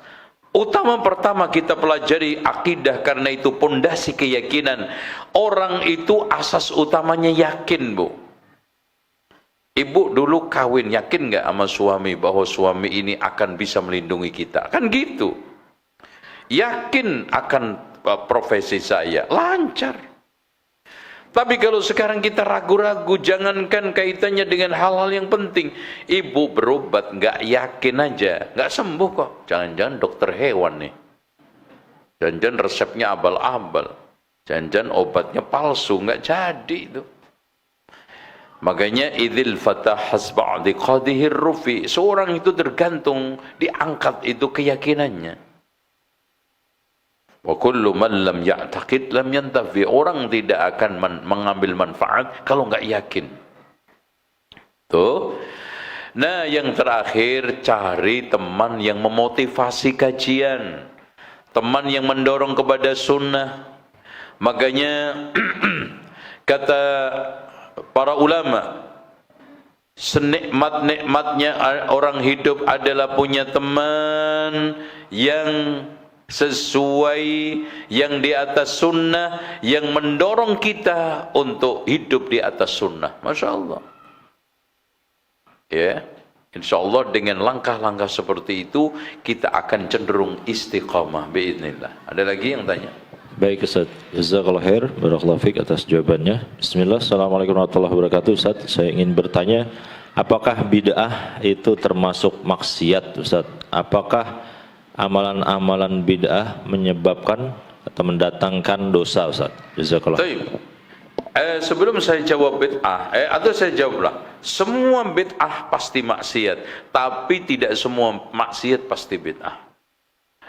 Utama pertama kita pelajari akidah, karena itu pondasi keyakinan. Orang itu asas utamanya yakin, Bu. Ibu dulu kawin, yakin nggak sama suami bahwa suami ini akan bisa melindungi kita? Kan gitu. Yakin akan profesi saya, lancar. Tapi kalau sekarang kita ragu-ragu, jangankan kaitannya dengan hal-hal yang penting. Ibu berobat nggak yakin aja, nggak sembuh kok. Jangan-jangan dokter hewan nih. Jangan-jangan resepnya abal-abal. Jangan-jangan obatnya palsu, nggak jadi itu. Makanya idzil fatah hasba' diqadihir rufi. Seorang itu tergantung diangkat itu keyakinannya. Wa kullu man lam ya'taqid lam yantafi. Orang tidak akan mengambil manfaat kalau enggak yakin. Tuh. Nah, yang terakhir, cari teman yang memotivasi kajian. Teman yang mendorong kepada sunnah. Makanya kata para ulama, senikmat-nikmatnya orang hidup adalah punya teman yang sesuai, yang di atas sunnah, yang mendorong kita untuk hidup di atas sunnah. Masya Allah. Ya, insya Allah dengan langkah-langkah seperti itu kita akan cenderung istiqamah biidznillah. Ada lagi yang tanya? Baik Ustaz, jazakallahu khair, barakallahu fiik atas jawabannya. Bismillah, assalamualaikum warahmatullahi wabarakatuh. Ustaz, saya ingin bertanya, apakah bid'ah itu termasuk maksiat Ustaz? Apakah amalan-amalan bid'ah menyebabkan atau mendatangkan dosa Ustaz? Jazakallahu khair. Sebelum saya jawab bid'ah, atau saya jawablah, semua bid'ah pasti maksiat, tapi tidak semua maksiat pasti bid'ah.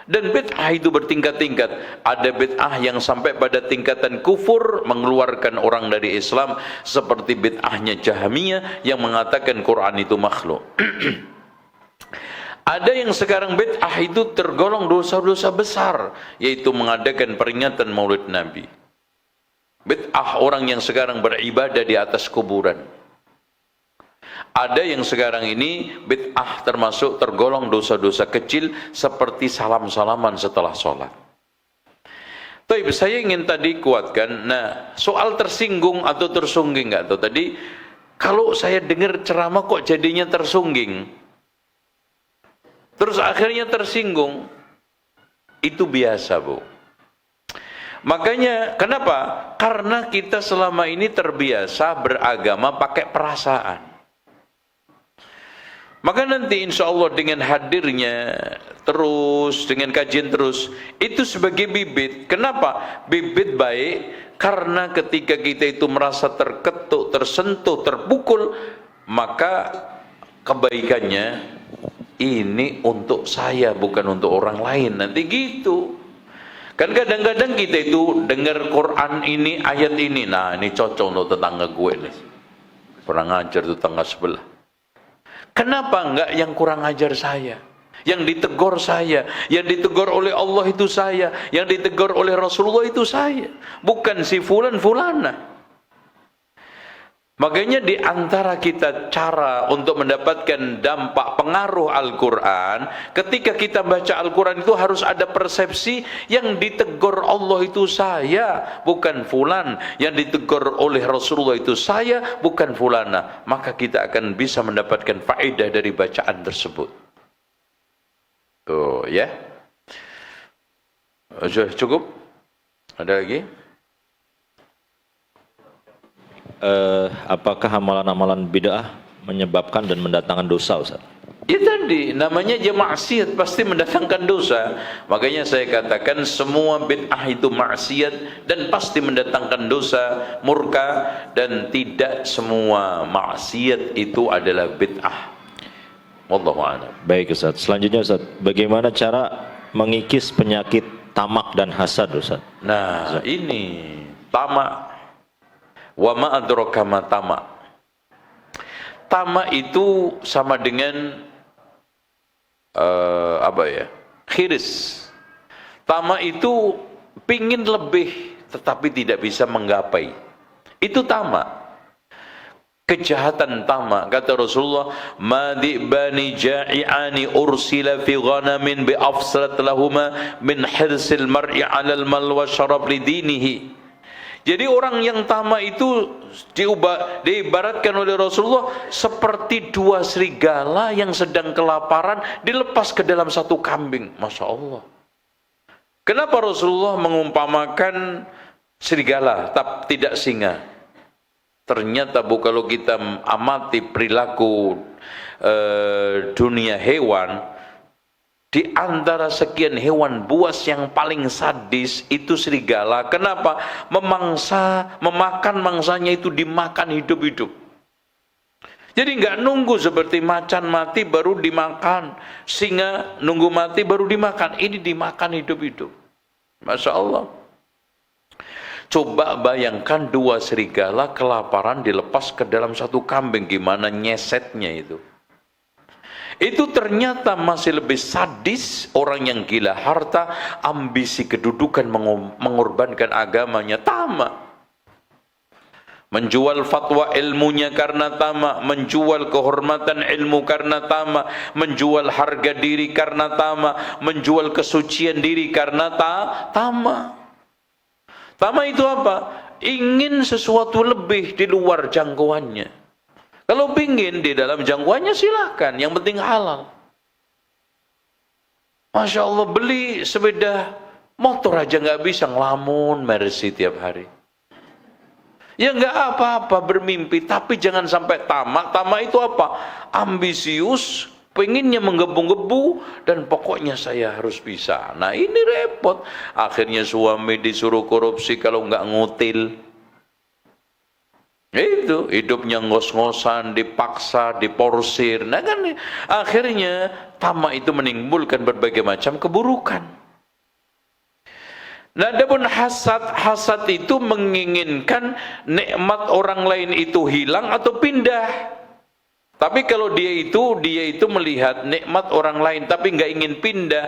Dan bid'ah itu bertingkat-tingkat. Ada bid'ah yang sampai pada tingkatan kufur, mengeluarkan orang dari Islam, seperti bid'ahnya Jahmiyah yang mengatakan Quran itu makhluk. Ada yang sekarang bid'ah itu tergolong dosa-dosa besar, yaitu mengadakan peringatan Maulid Nabi. Bid'ah orang yang sekarang beribadah di atas kuburan. Ada yang sekarang ini bid'ah termasuk tergolong dosa-dosa kecil seperti salam-salaman setelah sholat. Tapi saya ingin tadi kuatkan, nah soal tersinggung atau tersungging nggak tuh tadi? Kalau saya dengar ceramah kok jadinya tersungging, terus akhirnya tersinggung, itu biasa Bu. Makanya kenapa? Karena kita selama ini terbiasa beragama pakai perasaan. Maka nanti insya Allah dengan hadirnya terus, dengan kajian terus, itu sebagai bibit. Kenapa? Bibit baik, karena ketika kita itu merasa terketuk, tersentuh, terpukul, maka kebaikannya ini untuk saya, bukan untuk orang lain. Nanti gitu. Kan kadang-kadang kita itu dengar Quran ini, ayat ini, nah ini cocok untuk tetangga gue nih. Kurang ajar tetangga sebelah. Kenapa enggak yang kurang ajar saya? Yang ditegur saya, yang ditegur oleh Allah itu saya, yang ditegur oleh Rasulullah itu saya, bukan si fulan-fulana. Makanya di antara kita cara untuk mendapatkan dampak pengaruh Al-Quran, ketika kita baca Al-Quran itu harus ada persepsi yang ditegur Allah itu saya, bukan fulan. Yang ditegur oleh Rasulullah itu saya, bukan fulana. Maka kita akan bisa mendapatkan faedah dari bacaan tersebut. Tuh ya. Cukup? Ada lagi? Apakah amalan-amalan bid'ah menyebabkan dan mendatangkan dosa Ustaz? Ya tadi, namanya aja maksiat pasti mendatangkan dosa. Makanya saya katakan semua bid'ah itu maksiat dan pasti mendatangkan dosa, murka, dan tidak semua maksiat itu adalah bid'ah. Wallahu a'lam. Baik Ustaz, selanjutnya Ustaz, bagaimana cara mengikis penyakit tamak dan hasad Ustaz? Nah, ini tamak. Wa ma adraka ma tamak. Tamak itu sama dengan khiris. Tamak itu pingin lebih, tetapi tidak bisa menggapai. Itu tamak. Kejahatan tamak. Kata Rasulullah, "Madibani ja'i'ani ursila fi ghanamin bi afsalat lahuma min hirsil mar'i 'alal mal wa syarab li dinihi." Jadi orang yang tamak itu diibaratkan oleh Rasulullah seperti dua serigala yang sedang kelaparan dilepas ke dalam satu kambing. Masya Allah. Kenapa Rasulullah mengumpamakan serigala tapi tidak singa? Ternyata kalau kita amati perilaku dunia hewan, di antara sekian hewan buas yang paling sadis itu serigala. Kenapa? Memakan mangsanya itu dimakan hidup-hidup. Jadi nggak nunggu seperti macan mati baru dimakan, singa nunggu mati baru dimakan. Ini dimakan hidup-hidup. Masya Allah. Coba bayangkan dua serigala kelaparan dilepas ke dalam satu kambing, gimana nyesetnya itu. Itu ternyata masih lebih sadis orang yang gila harta, ambisi kedudukan, mengorbankan agamanya, tamak. Menjual fatwa ilmunya karena tamak, menjual kehormatan ilmu karena tamak, menjual harga diri karena tamak, menjual kesucian diri karena tamak. Tamak itu apa? Ingin sesuatu lebih di luar jangkauannya. Kalau pingin di dalam jangkauannya silahkan, yang penting halal. Masya Allah, beli sepeda motor aja nggak bisa, ngelamun Mercy tiap hari. Ya nggak apa-apa bermimpi, tapi jangan sampai tamak. Tamak itu apa? Ambisius, pengennya menggebu-gebu, dan pokoknya saya harus bisa. Nah ini repot. Akhirnya suami disuruh korupsi kalau nggak ngutil. Itu hidupnya ngos-ngosan, dipaksa, diporsir. Nah kan akhirnya tamak itu menimbulkan berbagai macam keburukan. Nah, adapun hasad itu menginginkan nikmat orang lain itu hilang atau pindah. Tapi kalau dia itu melihat nikmat orang lain tapi nggak ingin pindah,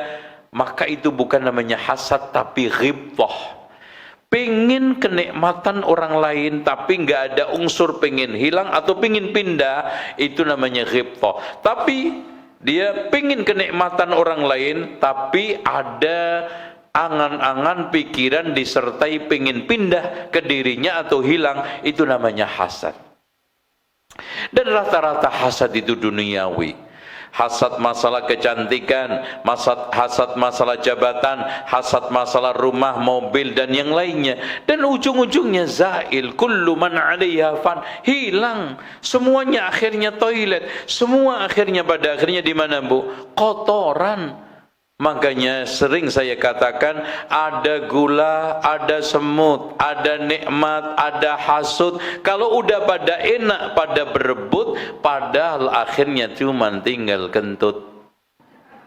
maka itu bukan namanya hasad tapi ghibthah. Pengen kenikmatan orang lain tapi nggak ada unsur pengen hilang atau pengen pindah, itu namanya ghibthah. Tapi dia pengen kenikmatan orang lain tapi ada angan-angan pikiran disertai pengen pindah ke dirinya atau hilang, itu namanya hasad. Dan rata-rata hasad itu duniawi. Hasad masalah kecantikan, hasad masalah jabatan, hasad masalah rumah, mobil dan yang lainnya. Dan ujung-ujungnya zail, kullu man 'alaiha fan, hilang. Semuanya akhirnya toilet, semua akhirnya pada akhirnya di mana, Bu? Kotoran. Makanya sering saya katakan, ada gula, ada semut, ada nikmat, ada hasud. Kalau udah pada enak, pada berebut, padahal akhirnya cuma tinggal kentut.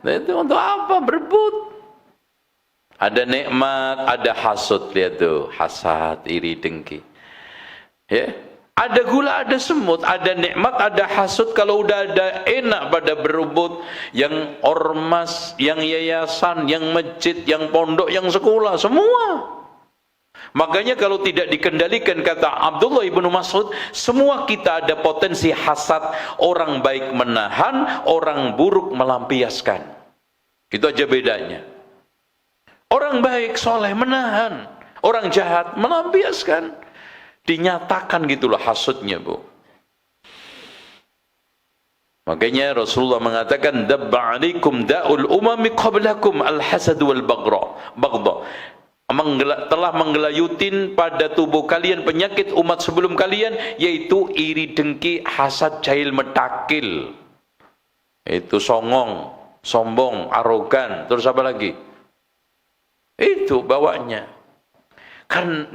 Nah, itu untuk apa berebut? Ada nikmat, ada hasud, lihat tuh, hasad, iri, dengki. Ya. Ada gula, ada semut, ada nikmat, ada hasud. Kalau udah ada enak pada berebut, yang ormas, yang yayasan, yang masjid, yang pondok, yang sekolah, semua. Makanya kalau tidak dikendalikan, kata Abdullah ibnu Mas'ud, semua kita ada potensi hasad. Orang baik menahan, orang buruk melampiaskan. Itu aja bedanya. Orang baik, soleh menahan, orang jahat melampiaskan. Dinyatakan gitulah hasudnya, Bu. Makanya Rasulullah mengatakan, dabba 'alaikum da'ul umami qablakum al-hasad wal baghdha. Telah menggelayutin pada tubuh kalian penyakit umat sebelum kalian, yaitu iri, dengki, hasad, jahil, metakil. Itu songong, sombong, arogan, terus apa lagi? Itu bawanya.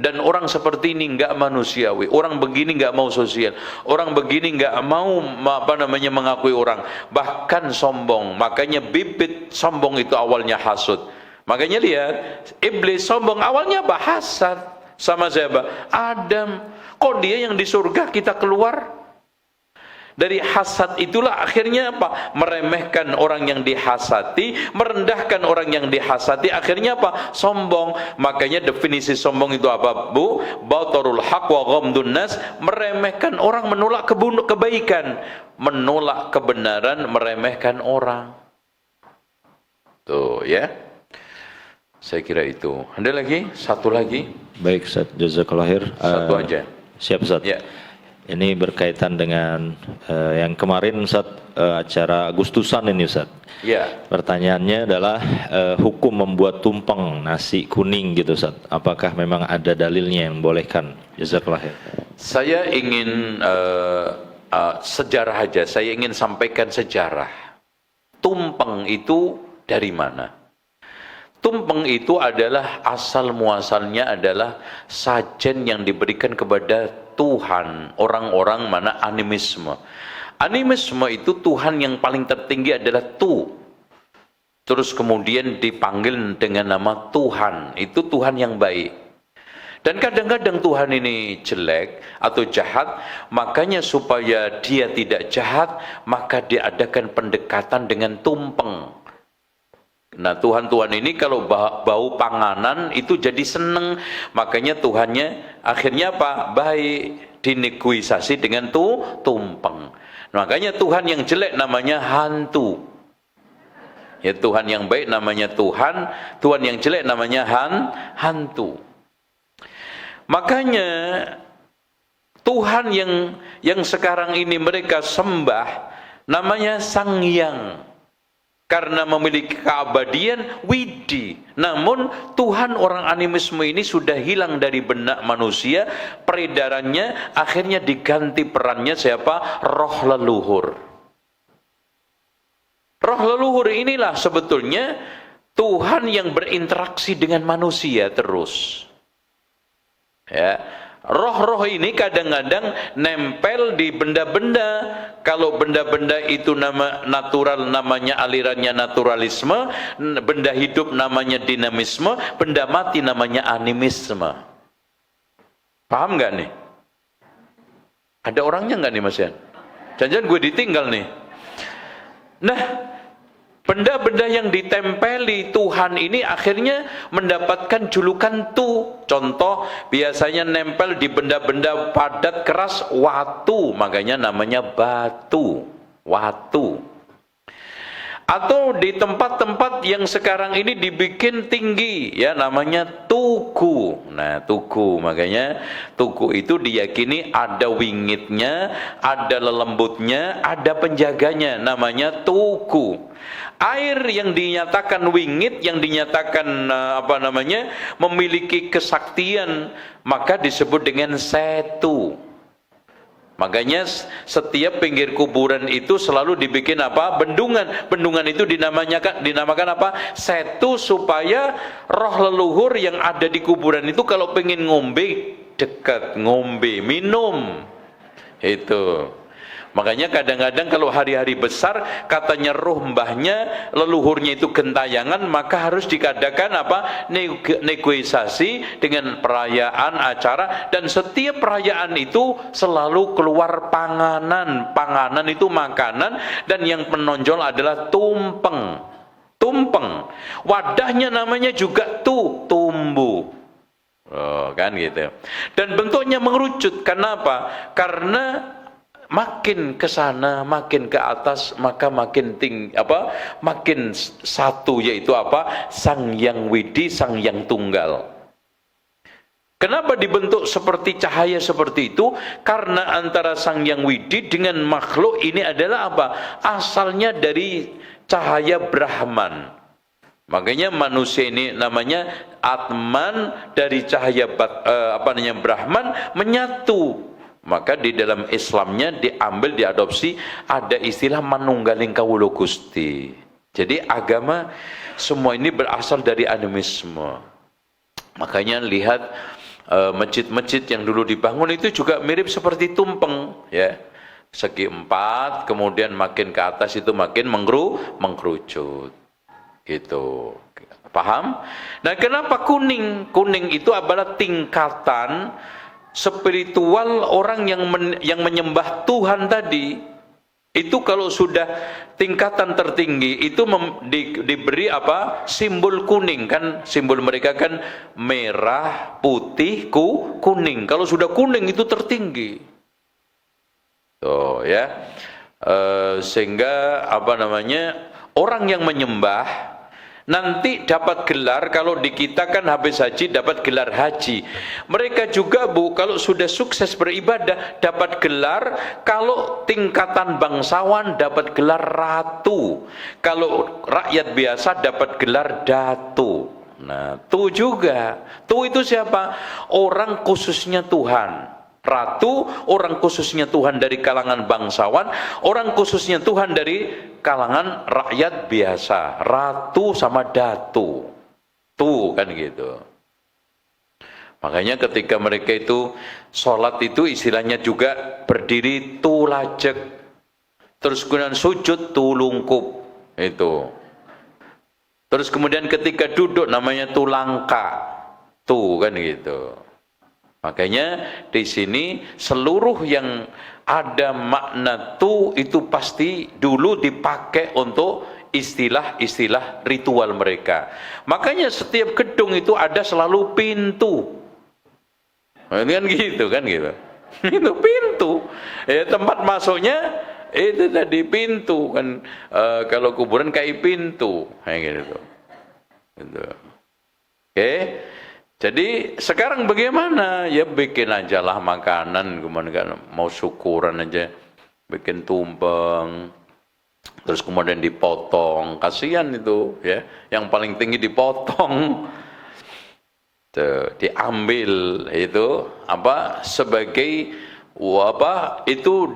Dan orang seperti ini nggak manusiawi, orang begini nggak mau sosial, orang begini nggak mau mengakui orang, bahkan sombong. Makanya bibit sombong itu awalnya hasud. Makanya lihat, iblis sombong awalnya apa? Hasad. Sama siapa? Adam. Kok dia yang di surga kita keluar? Dari hasad itulah akhirnya apa? Meremehkan orang yang dihasati, merendahkan orang yang dihasati, akhirnya apa? Sombong. Makanya definisi sombong itu apa, Bu? Batarul haq wa ghamdun nas, meremehkan orang, menolak kebaikan, menolak kebenaran, meremehkan orang. Tuh ya. Saya kira itu. Ada lagi? Satu lagi? Baik Ustaz, jazakallahu khair. Satu aja. Siap Ustaz. Ya. Ini berkaitan dengan yang kemarin Ustaz, acara Agustusan ini Ustaz. Ya. Pertanyaannya adalah hukum membuat tumpeng nasi kuning gitu Ustaz. Apakah memang ada dalilnya yang bolehkan? Jazakallahu khair. Saya ingin sejarah aja. Saya ingin sampaikan sejarah. Tumpeng itu dari mana? Tumpeng itu adalah asal muasalnya adalah sajen yang diberikan kepada Tuhan, orang-orang mana animisme. Animisme itu Tuhan yang paling tertinggi adalah Tu. Terus kemudian dipanggil dengan nama Tuhan, itu Tuhan yang baik. Dan kadang-kadang Tuhan ini jelek atau jahat, makanya supaya dia tidak jahat, maka diadakan pendekatan dengan tumpeng. Nah Tuhan-Tuhan ini kalau bau panganan itu jadi seneng, makanya Tuhannya akhirnya apa? Baik, dinegosiasi dengan tumpeng. Makanya Tuhan yang jelek namanya hantu. Ya Tuhan yang baik namanya Tuhan, Tuhan yang jelek namanya hantu. Makanya Tuhan yang sekarang ini mereka sembah namanya Sang Hyang. Karena memiliki keabadian, widi. Namun Tuhan orang animisme ini sudah hilang dari benak manusia, peredarannya akhirnya diganti perannya siapa? Roh leluhur. Roh leluhur inilah sebetulnya Tuhan yang berinteraksi dengan manusia terus. Ya. Roh-roh ini kadang-kadang nempel di benda-benda. Kalau benda-benda itu nama natural, namanya alirannya naturalisme, benda hidup namanya dinamisme, benda mati namanya animisme. Paham nggak nih? Ada orangnya nggak nih Mas Yan? Jangan-jangan gue ditinggal nih. Nah, benda-benda yang ditempeli Tuhan ini akhirnya mendapatkan julukan Tu. Contoh, biasanya nempel di benda-benda padat keras, watu, makanya namanya batu, watu. Atau di tempat-tempat yang sekarang ini dibikin tinggi, ya namanya tugu. Nah, tugu, makanya tugu itu diyakini ada wingitnya, ada lelembutnya, ada penjaganya, namanya tugu. Air yang dinyatakan wingit, yang dinyatakan memiliki kesaktian, maka disebut dengan setu. Makanya setiap pinggir kuburan itu selalu dibikin apa? Bendungan. Bendungan itu dinamakan apa? Setu, supaya roh leluhur yang ada di kuburan itu kalau pengen ngombe, dekat, ngombe, minum. Itu. Makanya kadang-kadang kalau hari-hari besar katanya roh mbahnya, leluhurnya itu gentayangan, maka harus dikadakan apa? Negosiasi dengan perayaan, acara, dan setiap perayaan itu selalu keluar panganan. Panganan itu makanan, dan yang menonjol adalah tumpeng. Tumpeng. Wadahnya namanya juga tumbu. Oh, kan gitu. Dan bentuknya mengerucut. Kenapa? Karena makin ke sana, makin ke atas, maka makin makin satu, yaitu apa? Sang Yang Widi, Sang Yang Tunggal. Kenapa dibentuk seperti cahaya seperti itu? Karena antara Sang Yang Widi dengan makhluk ini adalah apa? Asalnya dari cahaya Brahman. Makanya manusia ini namanya Atman, dari cahaya Brahman menyatu. Maka di dalam Islamnya diadopsi ada istilah manunggaling kawula Gusti. Jadi agama semua ini berasal dari animisme. Makanya lihat masjid-masjid yang dulu dibangun itu juga mirip seperti tumpeng, ya. Segi empat, kemudian makin ke atas itu makin mengkerucut. Gitu. Paham? Nah, kenapa kuning? Kuning itu adalah tingkatan spiritual orang yang menyembah Tuhan tadi. Itu kalau sudah tingkatan tertinggi itu diberi apa? Simbol kuning, kan simbol mereka kan merah, putih, kuning. Kalau sudah kuning itu tertinggi. Tuh ya. Sehingga apa namanya? Orang yang menyembah nanti dapat gelar, kalau di kita kan habis haji dapat gelar haji. Mereka juga kalau sudah sukses beribadah dapat gelar, kalau tingkatan bangsawan dapat gelar ratu, kalau rakyat biasa dapat gelar datu. Nah, tu juga. Tu itu siapa? Orang khususnya Tuhan. Ratu, orang khususnya Tuhan dari kalangan bangsawan, orang khususnya Tuhan dari kalangan rakyat biasa. Ratu sama datu. Tuh kan gitu. Makanya ketika mereka itu sholat itu istilahnya juga berdiri tu lajek. Terus kemudian sujud tu lungkup. Itu. Terus kemudian ketika duduk namanya tu langka. Tuh kan gitu. Makanya di sini seluruh yang ada makna tu itu pasti dulu dipakai untuk istilah-istilah ritual mereka. Makanya setiap gedung itu ada selalu pintu. Kan gitu kan gitu. Itu pintu. Ya, tempat masuknya itu tadi pintu kan. Kalau kuburan kayak pintu kayak gitu. Gitu. Oke. Jadi sekarang bagaimana? Ya bikin aja lah makanan, kemana mau syukuran aja, bikin tumpeng, terus kemudian dipotong, kasihan itu ya, yang paling tinggi dipotong, tuh, diambil itu apa sebagai apa itu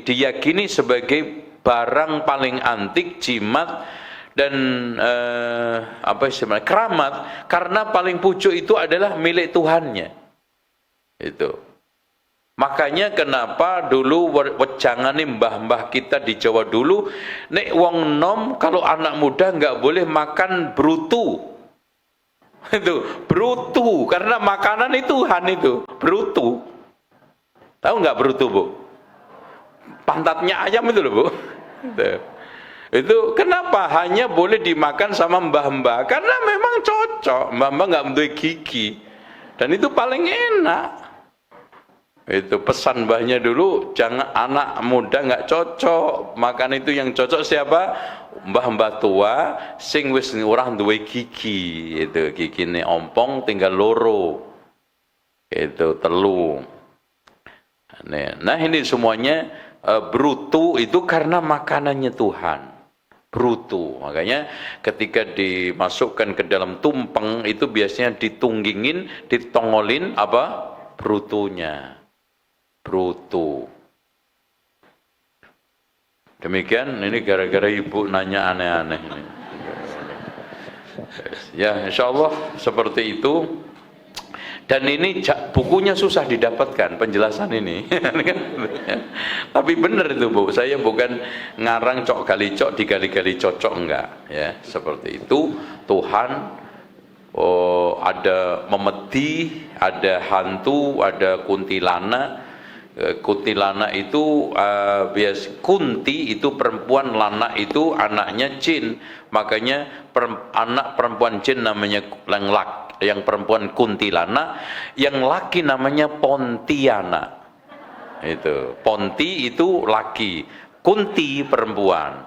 diyakini sebagai barang paling antik, jimat dan apa istilahnya keramat, karena paling pucuk itu adalah milik Tuhannya. Itu makanya kenapa dulu wejangane mbah-mbah kita di Jawa dulu, nek wong nom kalau anak muda nggak boleh makan brutu. Itu brutu, karena makanan itu Tuhan itu brutu. Tahu nggak brutu, Bu? Pantatnya ayam itu loh, Bu. Itu kenapa hanya boleh dimakan sama mbah-mbah? Karena memang cocok, mbah-mbah nggak mempunyai gigi, dan itu paling enak. Itu pesan mbahnya dulu, jangan anak muda nggak cocok makan itu, yang cocok siapa? Mbah-mbah tua, sing wis orang duwe gigi, itu gigine ompong tinggal loro, itu telu. Nah ini semuanya brutu itu karena makanannya Tuhan. Brutu. Makanya ketika dimasukkan ke dalam tumpeng itu biasanya ditunggingin, ditongolin apa? Brutunya. Brutu. Demikian, ini gara-gara ibu nanya aneh-aneh ini. Ya, insyaallah seperti itu. Dan ini bukunya susah didapatkan penjelasan ini. Tapi benar itu, Bu. Saya bukan ngarang cok gali cok digali-gali cocok, enggak ya. Seperti itu. Tuhan ada memeti, ada hantu, ada kuntilana. Kuntilana itu kunti itu perempuan, lana itu anaknya jin. Makanya anak perempuan jin namanya yang perempuan kuntilana, yang laki namanya pontiana. Itu ponti itu laki, kunti perempuan.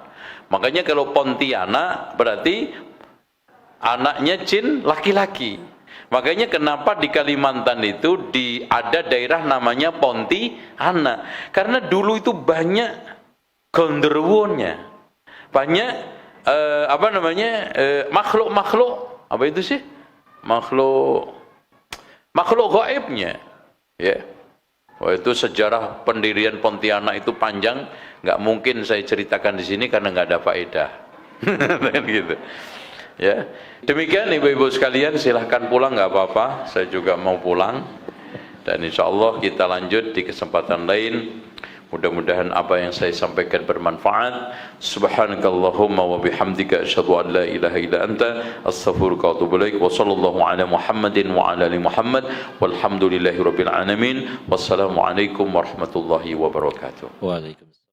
Makanya kalau pontiana berarti anaknya jin laki-laki. Makanya kenapa di Kalimantan itu ada daerah namanya Pontiana, karena dulu itu banyak genderuwonya, banyak apa namanya makhluk-makhluk, apa itu sih? makhluk gaibnya ya. Wah, itu sejarah pendirian Pontianak itu panjang, nggak mungkin saya ceritakan di sini karena nggak ada faedah. Gitu ya. Demikian ibu-ibu sekalian, silahkan pulang, nggak apa-apa, saya juga mau pulang, dan insya Allah kita lanjut di kesempatan lain. Mudah-mudahan apa yang saya sampaikan bermanfaat. Subhanakallahumma wa bihamdika asyhadu an la ilaha illa anta astaghfiruka wa atubu ilaik. Wa sallallahu ala Muhammadin wa ala ali Muhammad walhamdulillahi rabbil alamin. Wassalamu alaikum warahmatullahi wabarakatuh. Waalaikumsalam.